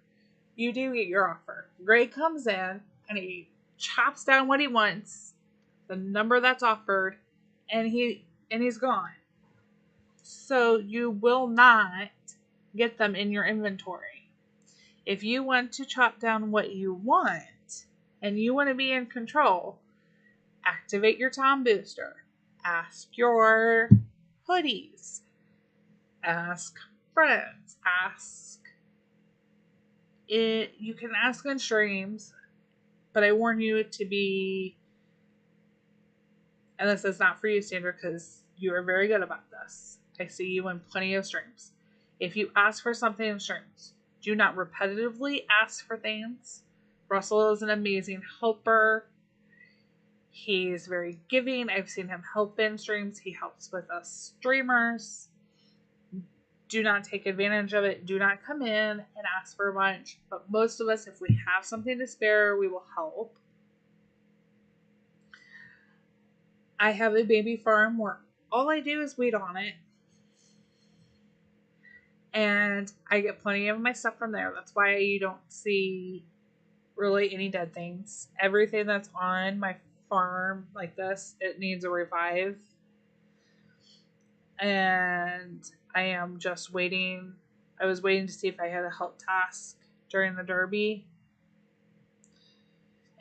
You do get your offer. Gray comes in and he chops down what he wants, the number that's offered, and he's gone. So you will not get them in your inventory. If you want to chop down what you want and you want to be in control, activate your Tom booster. Ask your hoodies. Ask friends. Ask it. You can ask on streams, but I warn you to be, and this is not for you, Sandra, because you are very good about this. I see you in plenty of streams. If you ask for something in streams, do not repetitively ask for things. Russell is an amazing helper. He's very giving. I've seen him help in streams. He helps with us streamers. Do not take advantage of it. Do not come in and ask for much. But most of us, if we have something to spare, we will help. I have a baby farm where all I do is wait on it. And I get plenty of my stuff from there. That's why you don't see really any dead things. Everything that's on my farm like this, it needs a revive. And I am just waiting. I was waiting to see if I had a help task during the derby.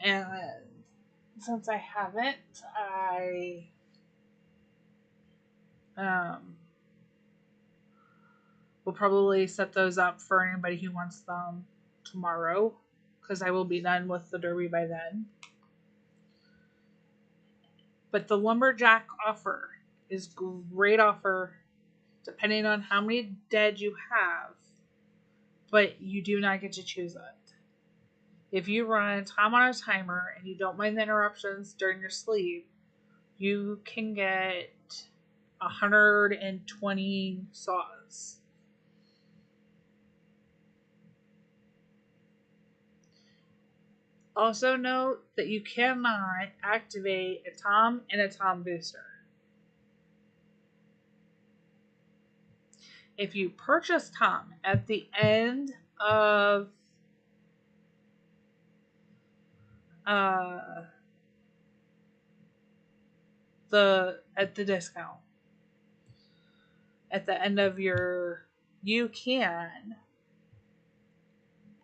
And since I haven't, I will probably set those up for anybody who wants them tomorrow, because I will be done with the derby by then. But the lumberjack offer is great offer depending on how many dead you have, but you do not get to choose it. If you run Tom on a timer and you don't mind the interruptions during your sleep, you can get 120 saws. Also note that you cannot activate a Tom and a Tom booster. If you purchase Tom at the end of at the discount, at the end of you can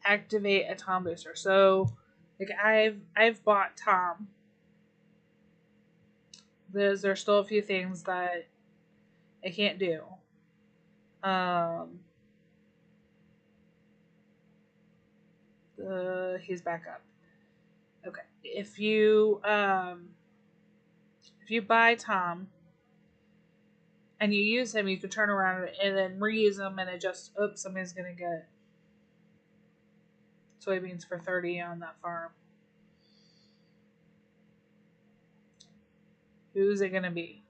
activate a Tom booster. So like I've bought Tom. There's still a few things that I can't do. He's back up. Okay. If you buy Tom and you use him, you can turn around and then reuse him, and it just somebody's gonna get soybeans for 30 on that farm. Who's it gonna be?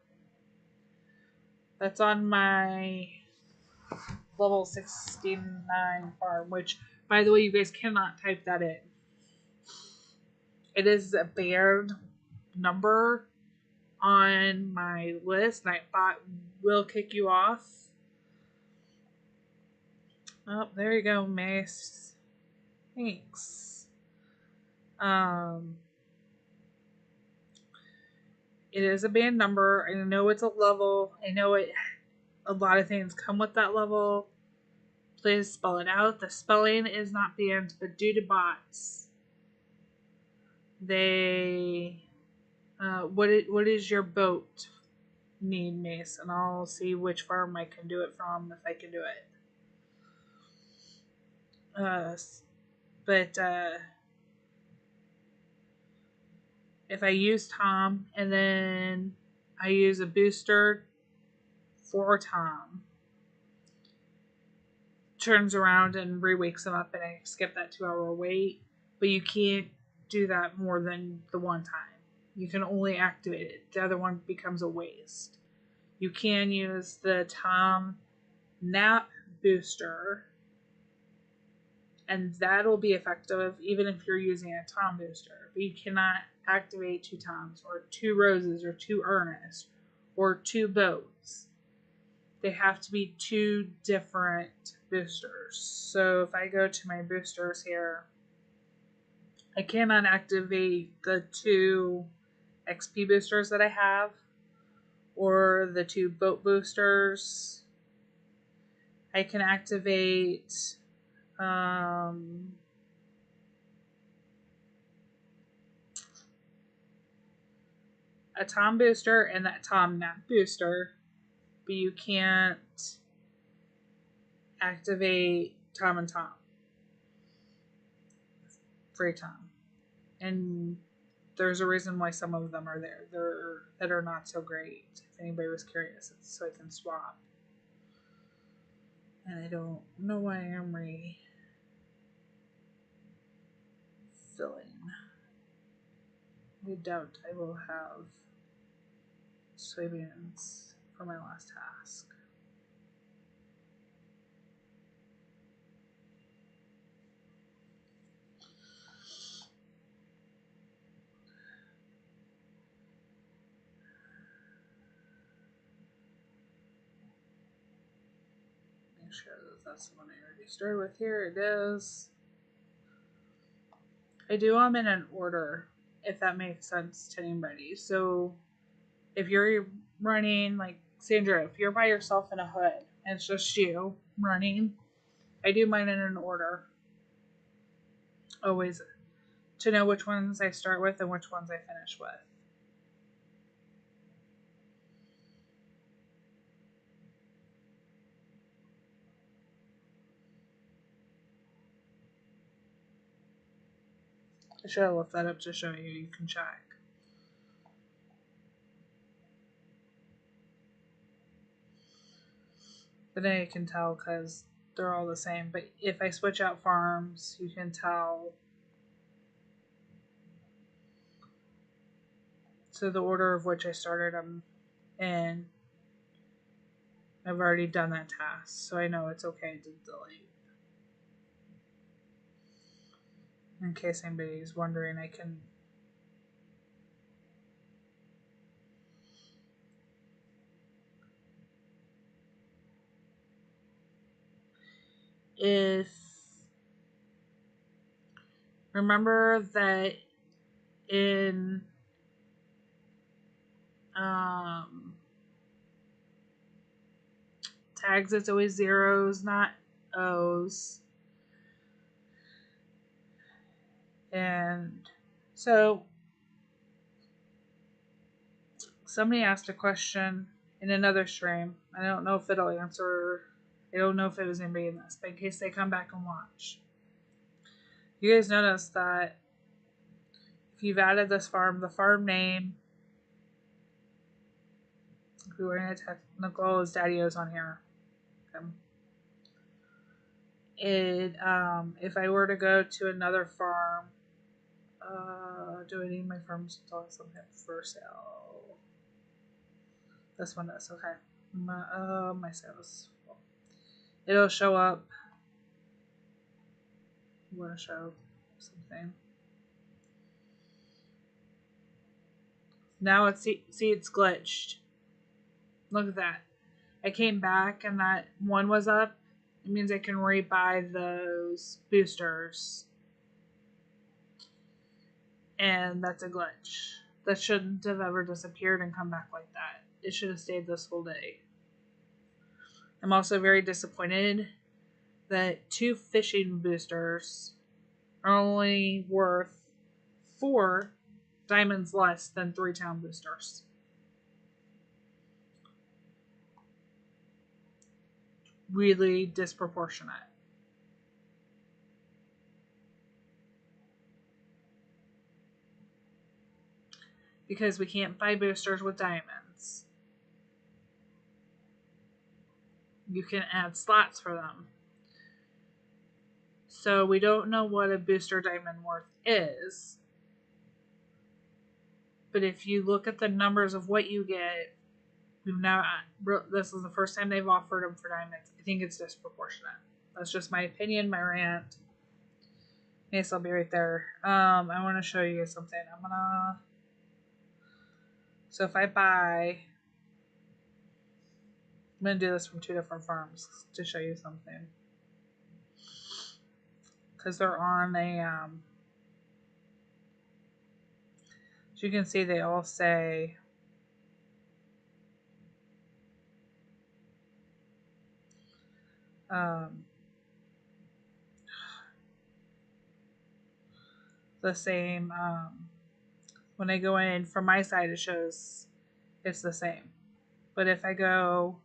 That's on my level 69 farm, which, by the way, you guys cannot type that in. It is a banned number on my list, and I thought will kick you off. Oh, there you go, Mace. Thanks. It is a banned number. I know it's a level. I know a lot of things come with that level. Please spell it out. The spelling is not banned, but due to bots, they what is your boat need, Mace? And I'll see which farm I can do it from, if I can do it. But if I use Tom and then I use a booster for Tom, turns around and re-wakes him up, and I skip that 2-hour wait. But you can't do that more than the one time. You can only activate it. The other one becomes a waste. You can use the Tom nap booster, and that'll be effective even if you're using a Tom booster. But you cannot activate 2 Toms or 2 Roses or 2 Ernest or 2 boats. They have to be 2 different boosters. So if I go to my boosters here, I cannot activate the 2 XP boosters that I have or the 2 boat boosters. I can activate a Tom booster and that Tom Nap booster, but you can't activate Tom and Tom. Free Tom. And there's a reason why some of them are there. That are not so great. If anybody was curious, it's so I can swap. And I don't know why I'm refilling. I doubt I will have soybeans for my last task. Make sure that that's the one I already started with. Here it is. I do them in an order, if that makes sense to anybody. So if you're running, like Sandra, if you're by yourself in a hood and it's just you running, I do mine in an order. Always, to know which ones I start with and which ones I finish with. I should have left that up to show you. You can check. But then you can tell because they're all the same. But if I switch out farms, you can tell. So the order of which I started them in, I've already done that task, so I know it's okay to delete. In case anybody's wondering, I can. If. Remember that in tags, it's always zeros, not O's. And so somebody asked a question in another stream. I don't know if it'll answer. I don't know if it was anybody in this, but in case they come back and watch. You guys notice that if you've added this farm, the farm name, if we were in a technical, is Daddy-O's on here. Okay. If I were to go to another farm, do I need my farms to tell something for sale? This one does, okay. My sales. It'll show up. You want to show something. Now it's, see it's glitched. Look at that. I came back and that one was up. It means I can rebuy those boosters. And that's a glitch. That shouldn't have ever disappeared and come back like that. It should have stayed this whole day. I'm also very disappointed that 2 fishing boosters are only worth 4 diamonds less than 3 town boosters. Really disproportionate. Because we can't buy boosters with diamonds. You can add slots for them. So we don't know what a booster diamond worth is. But if you look at the numbers of what you get, this is the first time they've offered them for diamonds. I think it's disproportionate. That's just my opinion, my rant. Yes, I'll be right there. I want to show you something. So if I buy, I'm going to do this from 2 different farms to show you something. Because they're on a, as you can see, they all say the same, when I go in from my side, it shows it's the same. But if I go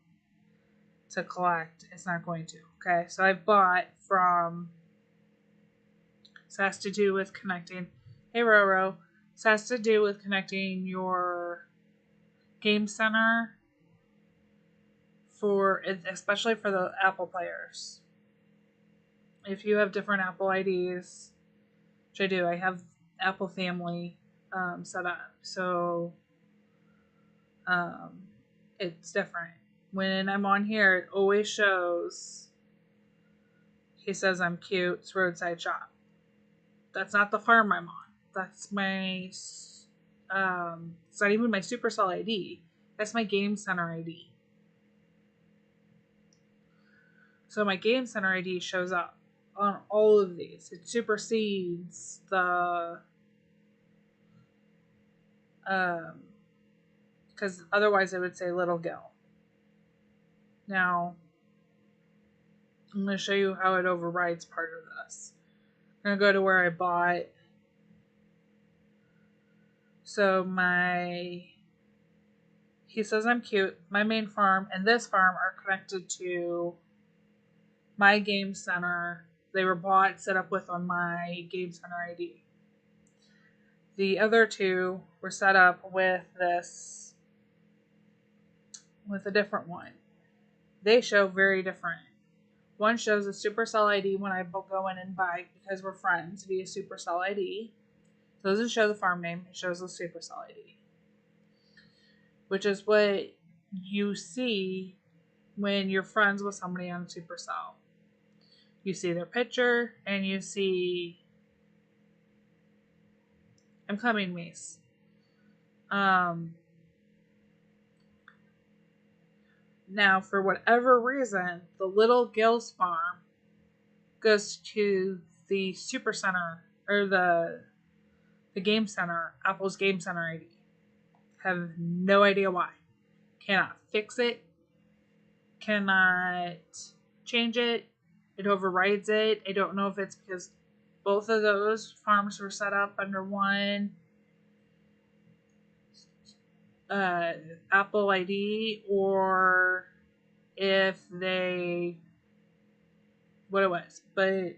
to collect, it's not going to. Okay, so I've bought from. This has to do with connecting. Hey, Roro. This has to do with connecting your Game Center for, especially for the Apple players. If you have different Apple IDs, which I do, I have Apple Family set up, so it's different. When I'm on here, it always shows. He says I'm cute. It's roadside shop. That's not the farm I'm on. That's my. It's not even my Supercell ID. That's my Game Center ID. So my Game Center ID shows up on all of these. It supersedes the because otherwise it would say Little Gil. Now I'm going to show you how it overrides part of this. I'm going to go to where I bought. So he says I'm cute. My main farm and this farm are connected to my Game Center. They were bought, set up with on my Game Center ID. The other two were set up with a different one. They show very different. One shows a Supercell ID when I go in and buy because we're friends via Supercell ID. So it doesn't show the farm name, it shows the Supercell ID. Which is what you see when you're friends with somebody on Supercell. You see their picture and you see I'm coming, Mace. Now, for whatever reason, the Little Gil's farm goes to the Super Center or the Game Center, Apple's Game Center ID. Have no idea why. Cannot fix it. Cannot change it. It overrides it. I don't know if it's because both of those farms were set up under one Apple ID or if what it was, but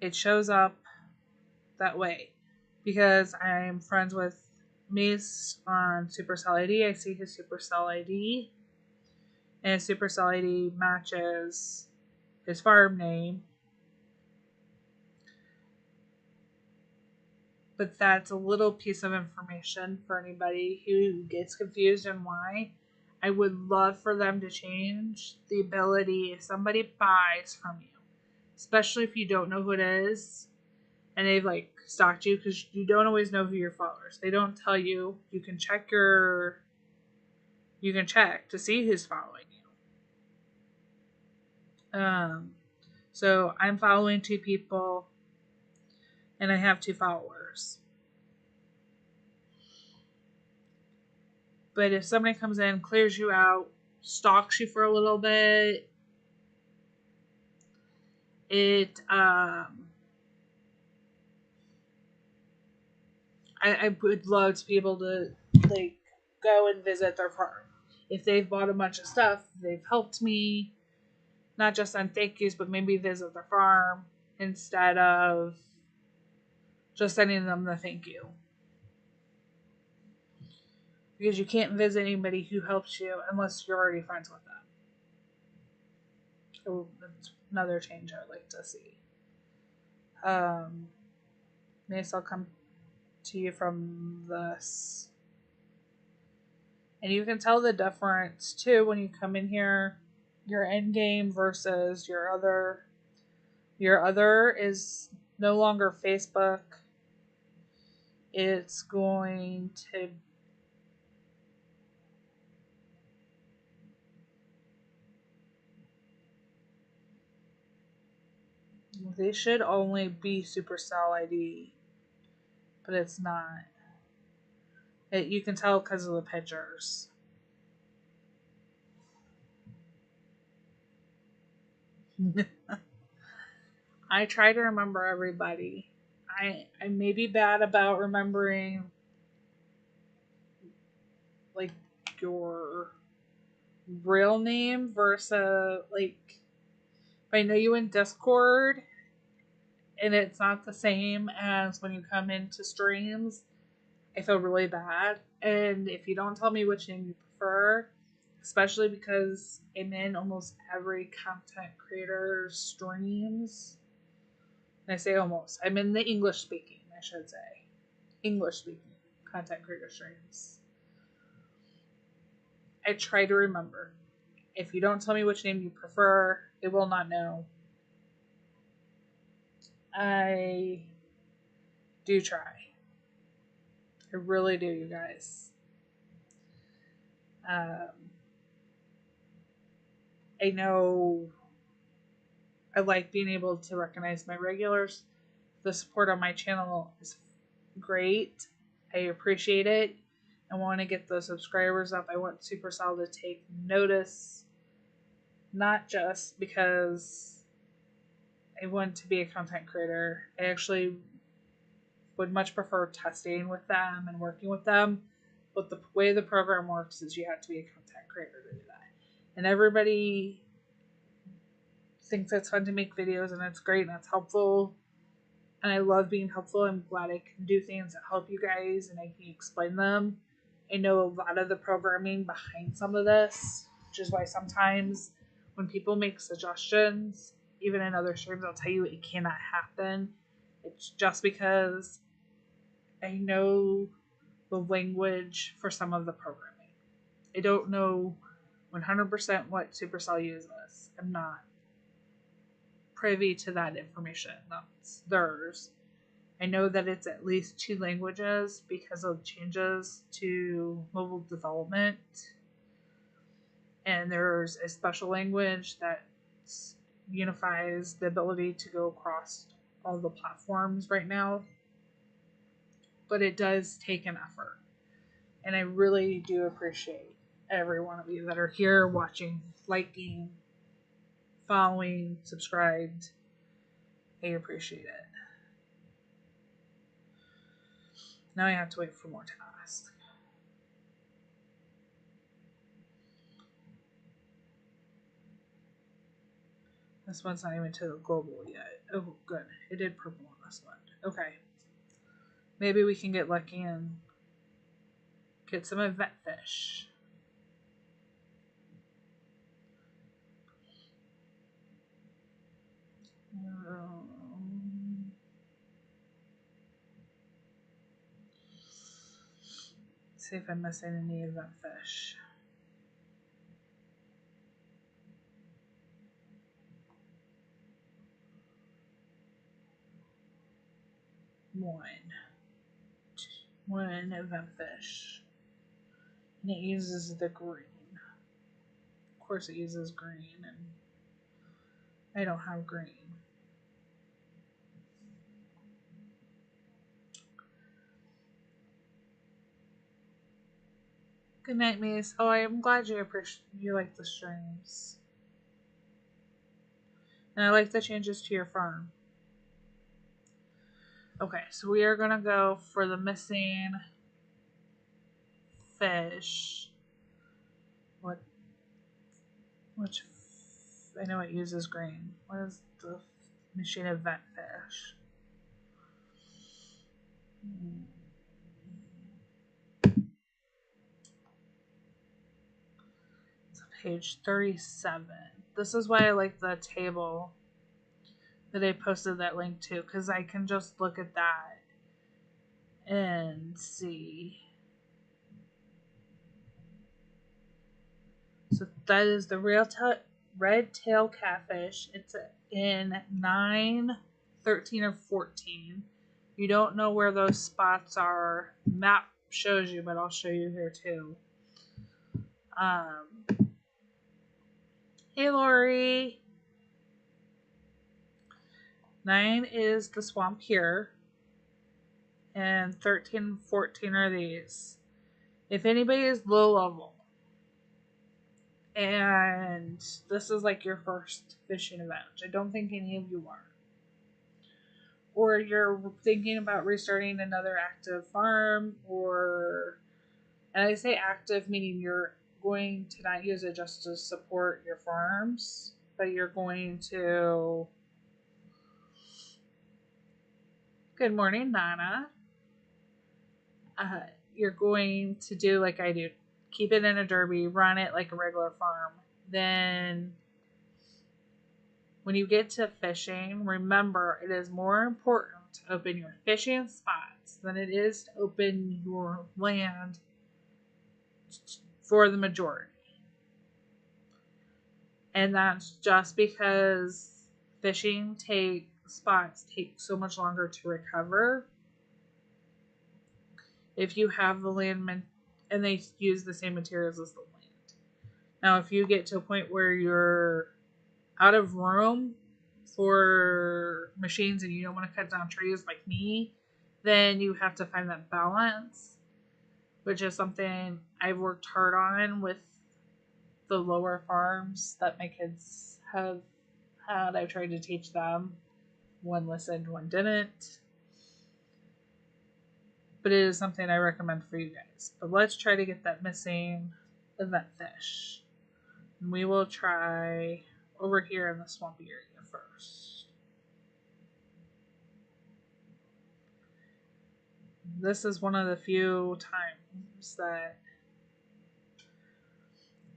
it shows up that way because I'm friends with Mace on Supercell ID. I see his Supercell ID and his Supercell ID matches his farm name. But that's a little piece of information for anybody who gets confused and why. I would love for them to change the ability if somebody buys from you, especially if you don't know who it is and they've stalked you, because you don't always know who your followers. They don't tell you. You can check to see who's following you. So I'm following 2 people and I have 2 followers. But if somebody comes in, clears you out, stalks you for a little bit, I would love to be able to go and visit their farm. If they've bought a bunch of stuff, they've helped me, not just on thank yous, but maybe visit their farm instead of just sending them the thank you. Because you can't visit anybody who helps you unless you're already friends with them. So that's another change I would like to see. Maybe I'll come to you from this. And you can tell the difference too when you come in here, your end game versus your other. Your other is no longer Facebook. It's going to they should only be Supercell ID, but it's not. You can tell because of the pictures. I try to remember everybody. I may be bad about remembering like your real name versus like if I know you in Discord and it's not the same as when you come into streams, I feel really bad. And if you don't tell me which name you prefer, especially because I'm in almost every content creator streams, and I say almost, I'm in the English speaking, I should say, English speaking content creator streams. I try to remember. If you don't tell me which name you prefer, I will not know. I do try. I really do, you guys. I know I like being able to recognize my regulars. The support on my channel is great. I appreciate it. I want to get those subscribers up. I want Supercell to take notice, not just because I want to be a content creator. I actually would much prefer testing with them and working with them. But the way the program works is you have to be a content creator to do that. And everybody thinks it's fun to make videos and it's great and it's helpful. And I love being helpful. I'm glad I can do things that help you guys and I can explain them. I know a lot of the programming behind some of this, which is why sometimes when people make suggestions, even in other streams, I'll tell you it cannot happen. It's just because I know the language for some of the programming. I don't know 100% what Supercell uses. I'm not privy to that information. That's theirs. I know that it's at least 2 languages because of changes to mobile development. And there's a special language that unifies the ability to go across all the platforms right now. But it does take an effort. And I really do appreciate every one of you that are here watching, liking, following, subscribed. I appreciate it. Now I have to wait for more tasks. This one's not even to the global yet. Oh, good. It did purple on this one. Okay. Maybe we can get lucky and get some event fish. See if I'm missing any event fish. One event fish. And it uses the green. Of course it uses green, and I don't have green. Good night, Mies. Oh, I'm glad you like the streams. And I like the changes to your farm. Okay, so we are gonna go for the missing fish. Which I know it uses green. What is the machine event fish? It's page 37. This is why I like the table that I posted that link to, because I can just look at that and see. So that is the red tail catfish. It's in 9, 13, or 14. You don't know where those spots are. Map shows you, but I'll show you here too. Hey, Lori. 9 is the swamp here. And 13 and 14 are these. If anybody is low level, and this is like your first fishing event, which I don't think any of you are, or you're thinking about restarting another active farm, and I say active meaning you're going to not use it just to support your farms, but you're going to. Good morning, Nana. Uh, you're going to do like I do, keep it in a derby, run it like a regular farm. Then when you get to fishing, remember it is more important to open your fishing spots than it is to open your land for the majority. And that's just because fishing spots take so much longer to recover. If you have the land and they use the same materials as the land. Now, if you get to a point where you're out of room for machines and you don't want to cut down trees like me, then you have to find that balance, which is something I've worked hard on with the lower farms that my kids have had. I've tried to teach them. One listened, one didn't. But it is something I recommend for you guys. But let's try to get that missing event fish. And we will try over here in the swampy area first. This is one of the few times that,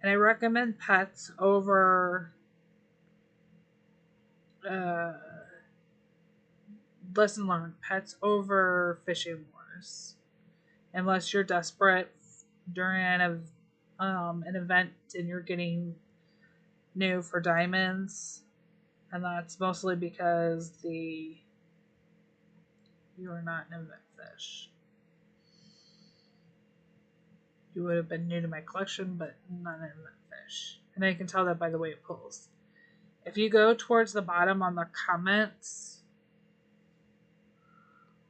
and I recommend pets over lesson learned, pets over fishing wars, unless you're desperate during an event and you're getting new for diamonds, and that's mostly because you are not an event fish. You would have been new to my collection, but not an event fish. And I can tell that by the way it pulls. If you go towards the bottom on the comments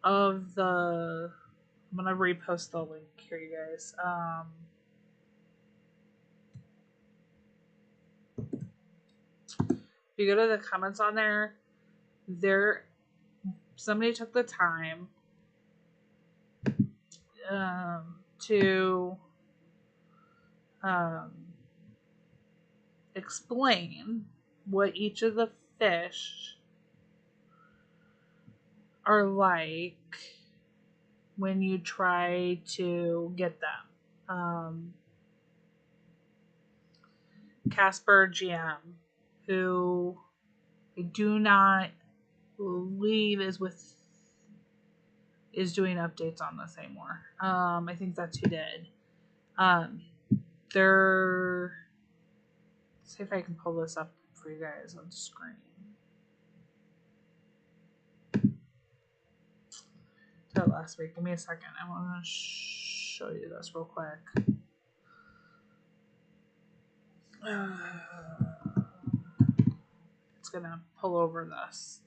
of the... I'm going to repost the link here, you guys. If you go to the comments on there, somebody took the time to explain what each of the fish are like when you try to get them. Casper GM, who I do not believe is doing updates on this anymore. I think that's who did. Let's see if I can pull this up for you guys on screen. That last week. Give me a second. I want to show you this real quick. It's gonna pull over this.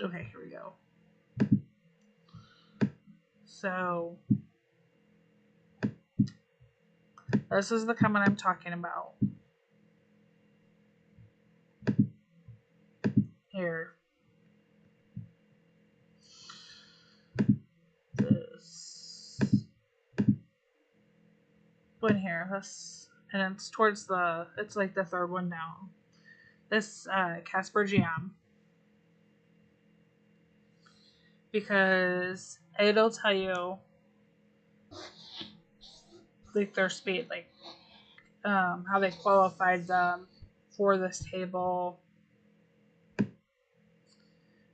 Okay, here we go. So this is the comment I'm talking about. Here. This one here. And it's towards it's like the third one down. This Casper GM. Because it'll tell you like their speed, like how they qualified them for this table,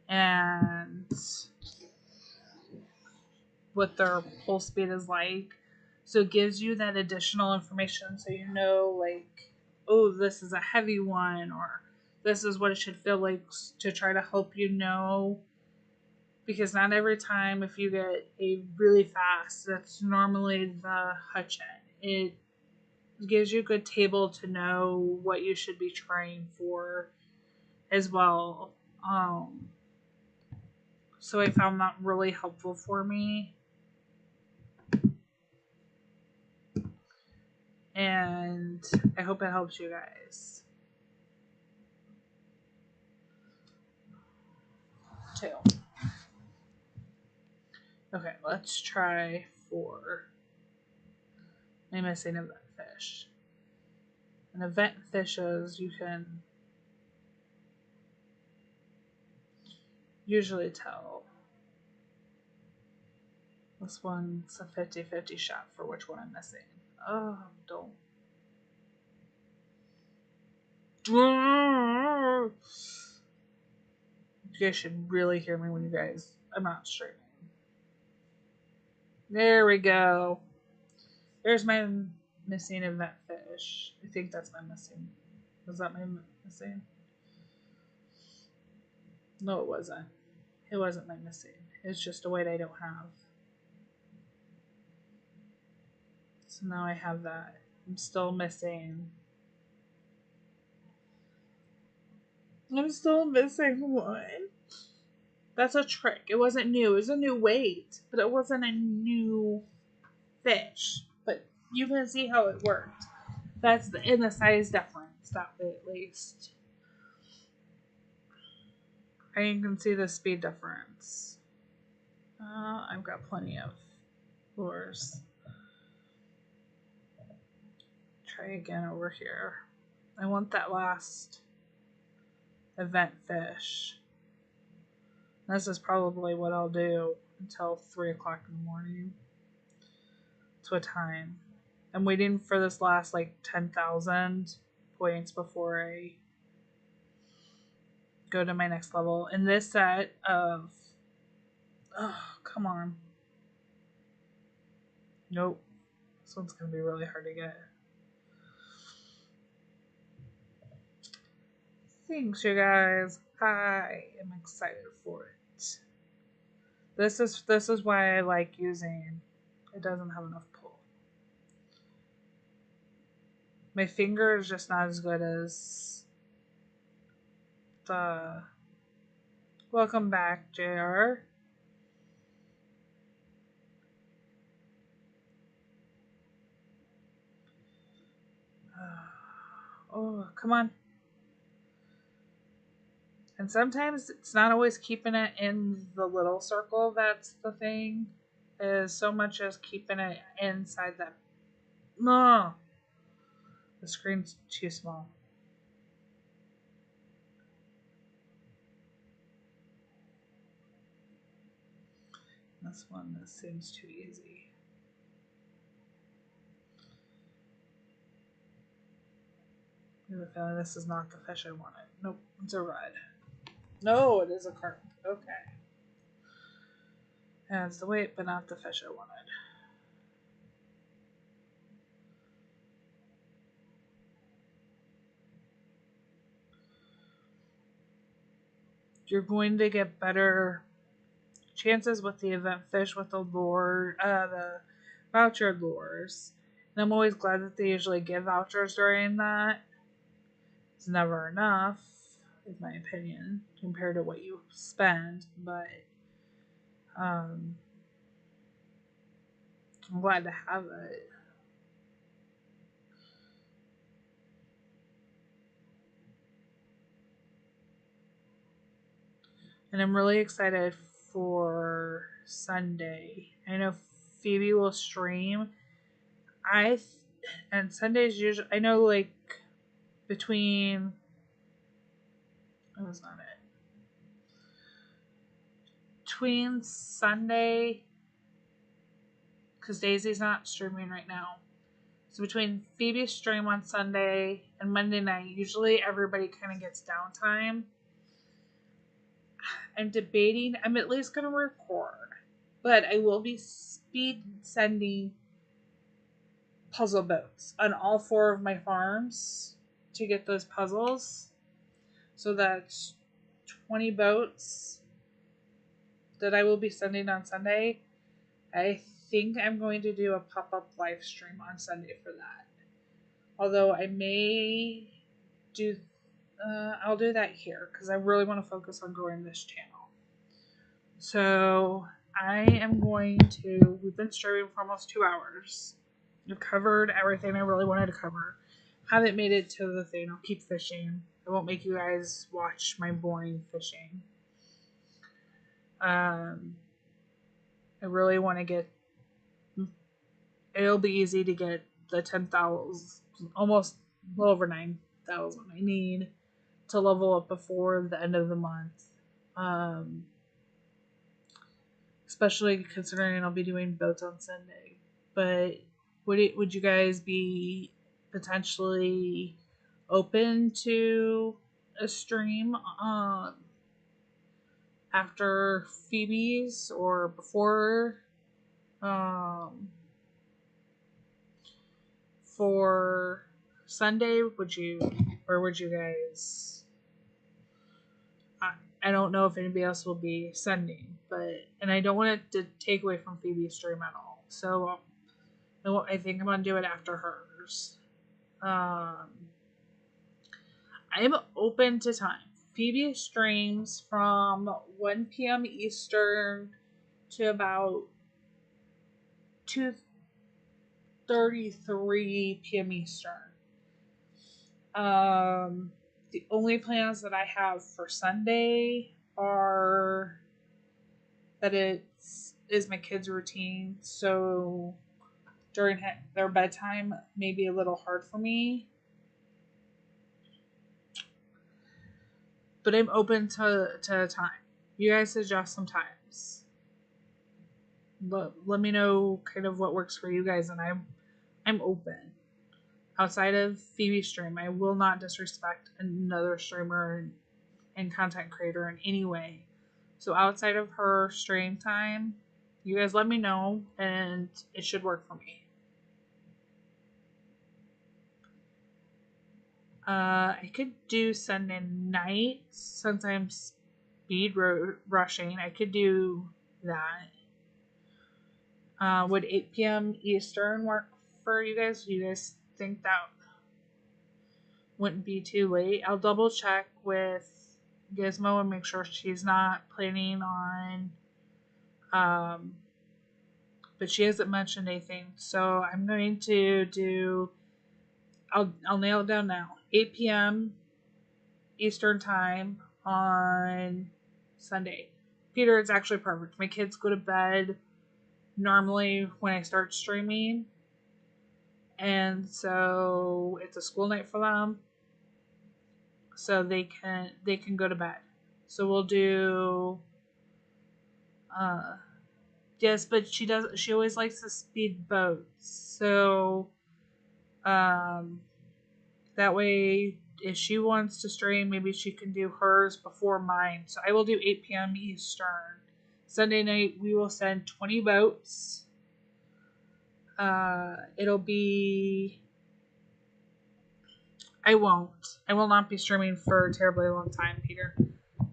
and what their pull speed is like. So it gives you that additional information so you know, like, oh, this is a heavy one, or this is what it should feel like, to try to help you know. Because not every time, if you get a really fast, that's normally the hutch end. It gives you a good table to know what you should be trying for as well. So I found that really helpful for me. And I hope it helps you guys. too. Okay, let's try for my missing event fish. And event fishes you can usually tell. This one's a 50-50 shot for which one I'm missing. Oh, don't. You guys should really hear me when you guys. I'm not streaming. There we go. There's my missing event fish. I think that's my missing. Was that my missing? No, it wasn't. It wasn't my missing. It's just a weight I don't have. So now I have that. I'm still missing. I'm still missing one. That's a trick. It wasn't new. It was a new weight, but it wasn't a new fish. But you can see how it worked. That's in the size difference, that way at least. And you can see the speed difference. I've got plenty of lures. Try again over here. I want that last event fish. This is probably what I'll do until 3 o'clock in the morning. To a time. I'm waiting for this last like 10,000 points before I go to my next level. In this set of... Oh, come on. Nope. This one's going to be really hard to get. Thanks, you guys. I am excited for it. This is why I like using. It doesn't have enough pull. My finger is just not as good as the. Welcome back, JR. Oh, come on. And sometimes it's not always keeping it in the little circle that's the thing. It is so much as keeping it inside that. No! The screen's too small. This one seems too easy. I have a feeling this is not the fish I wanted. Nope, it's a red. No, it is a carp. Okay. Adds the weight, but not the fish I wanted. You're going to get better chances with the event fish with the lure, the voucher lures. And I'm always glad that they usually give vouchers during that. It's never enough, in my opinion, compared to what you spend, but I'm glad to have it. And I'm really excited for Sunday. I know Phoebe will stream. And Sundays usually, I know like between, that was not it. Between Sunday, because Daisy's not streaming right now. So between Phoebe's stream on Sunday and Monday night, usually everybody kind of gets downtime. I'm debating, I'm at least going to record, but I will be speed sending puzzle boats on all 4 of my farms to get those puzzles. So that's 20 boats that I will be sending on Sunday. I think I'm going to do a pop-up live stream on Sunday for that. Although I may do, I'll do that here because I really want to focus on growing this channel. So I am going to, we've been streaming for almost 2 hours. I've covered everything I really wanted to cover. Haven't made it to the thing. I'll keep fishing. I won't make you guys watch my boring fishing. I really want to get. It'll be easy to get the 10,000, almost a little over 9,000 I need to level up before the end of the month. Um, Especially considering I'll be doing boats on Sunday. But would you guys be potentially open to a stream after Phoebe's or before for Sunday? Would you guys? I don't know if anybody else will be sending, and I don't want it to take away from Phoebe's stream at all. So I think I'm gonna do it after hers. I'm open to time. Phoebe streams from 1 p.m. Eastern to about 2:33 p.m. Eastern. The only plans that I have for Sunday are that it is my kids' routine, so during their bedtime may be a little hard for me. But I'm open to time. You guys suggest some times. Let me know kind of what works for you guys, and I'm open. Outside of Phoebe's stream, I will not disrespect another streamer and content creator in any way. So outside of her stream time, you guys let me know, and it should work for me. I could do Sunday night since I'm speed rushing. I could do that. Would 8 p.m. Eastern work for you guys? Do you guys think that wouldn't be too late? I'll double check with Gizmo and make sure she's not planning on. But she hasn't mentioned anything, so I'm going to do. I'll nail it down now. 8 p.m. Eastern time on Sunday. Peter, it's actually perfect. My kids go to bed normally when I start streaming, and so it's a school night for them, so they can go to bed. So we'll do. Yes, but she always likes to speed boats, so that way if she wants to stream, maybe she can do hers before mine. So I will do 8 p.m. Eastern. Sunday night, we will send 20 boats. It'll be. I will not be streaming for a terribly long time, Peter.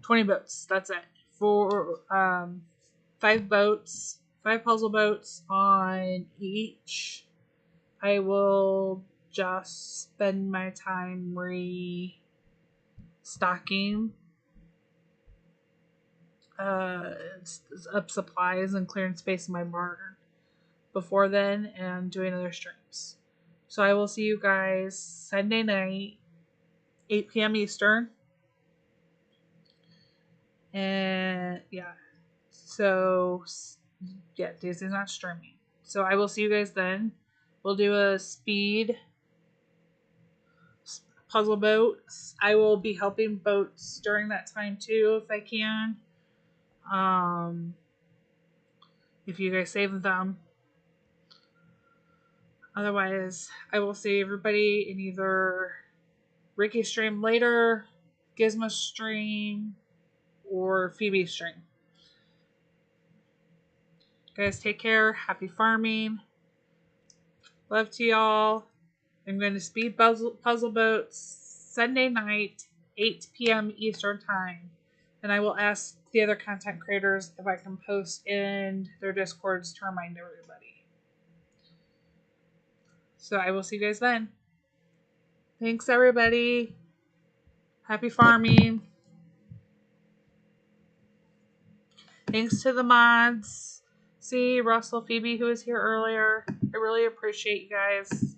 20 boats. That's it. For 5 boats, 5 puzzle boats on each. I will just spend my time restocking up supplies and clearing space in my barn before then and doing other streams. So I will see you guys Sunday night, 8 p.m. Eastern. And yeah. So yeah, Disney's not streaming. So I will see you guys then. We'll do a speed puzzle boats. I will be helping boats during that time too if I can. If you guys save them. Otherwise, I will see everybody in either Ricky's stream later, Gizmo's stream, or Phoebe's stream. Guys, take care. Happy farming. Love to y'all. I'm going to speed puzzle boats Sunday night, 8 p.m. Eastern time. And I will ask the other content creators if I can post in their Discords to remind everybody. So I will see you guys then. Thanks, everybody. Happy farming. Thanks to the mods. See, Russell, Phoebe, who was here earlier. I really appreciate you guys.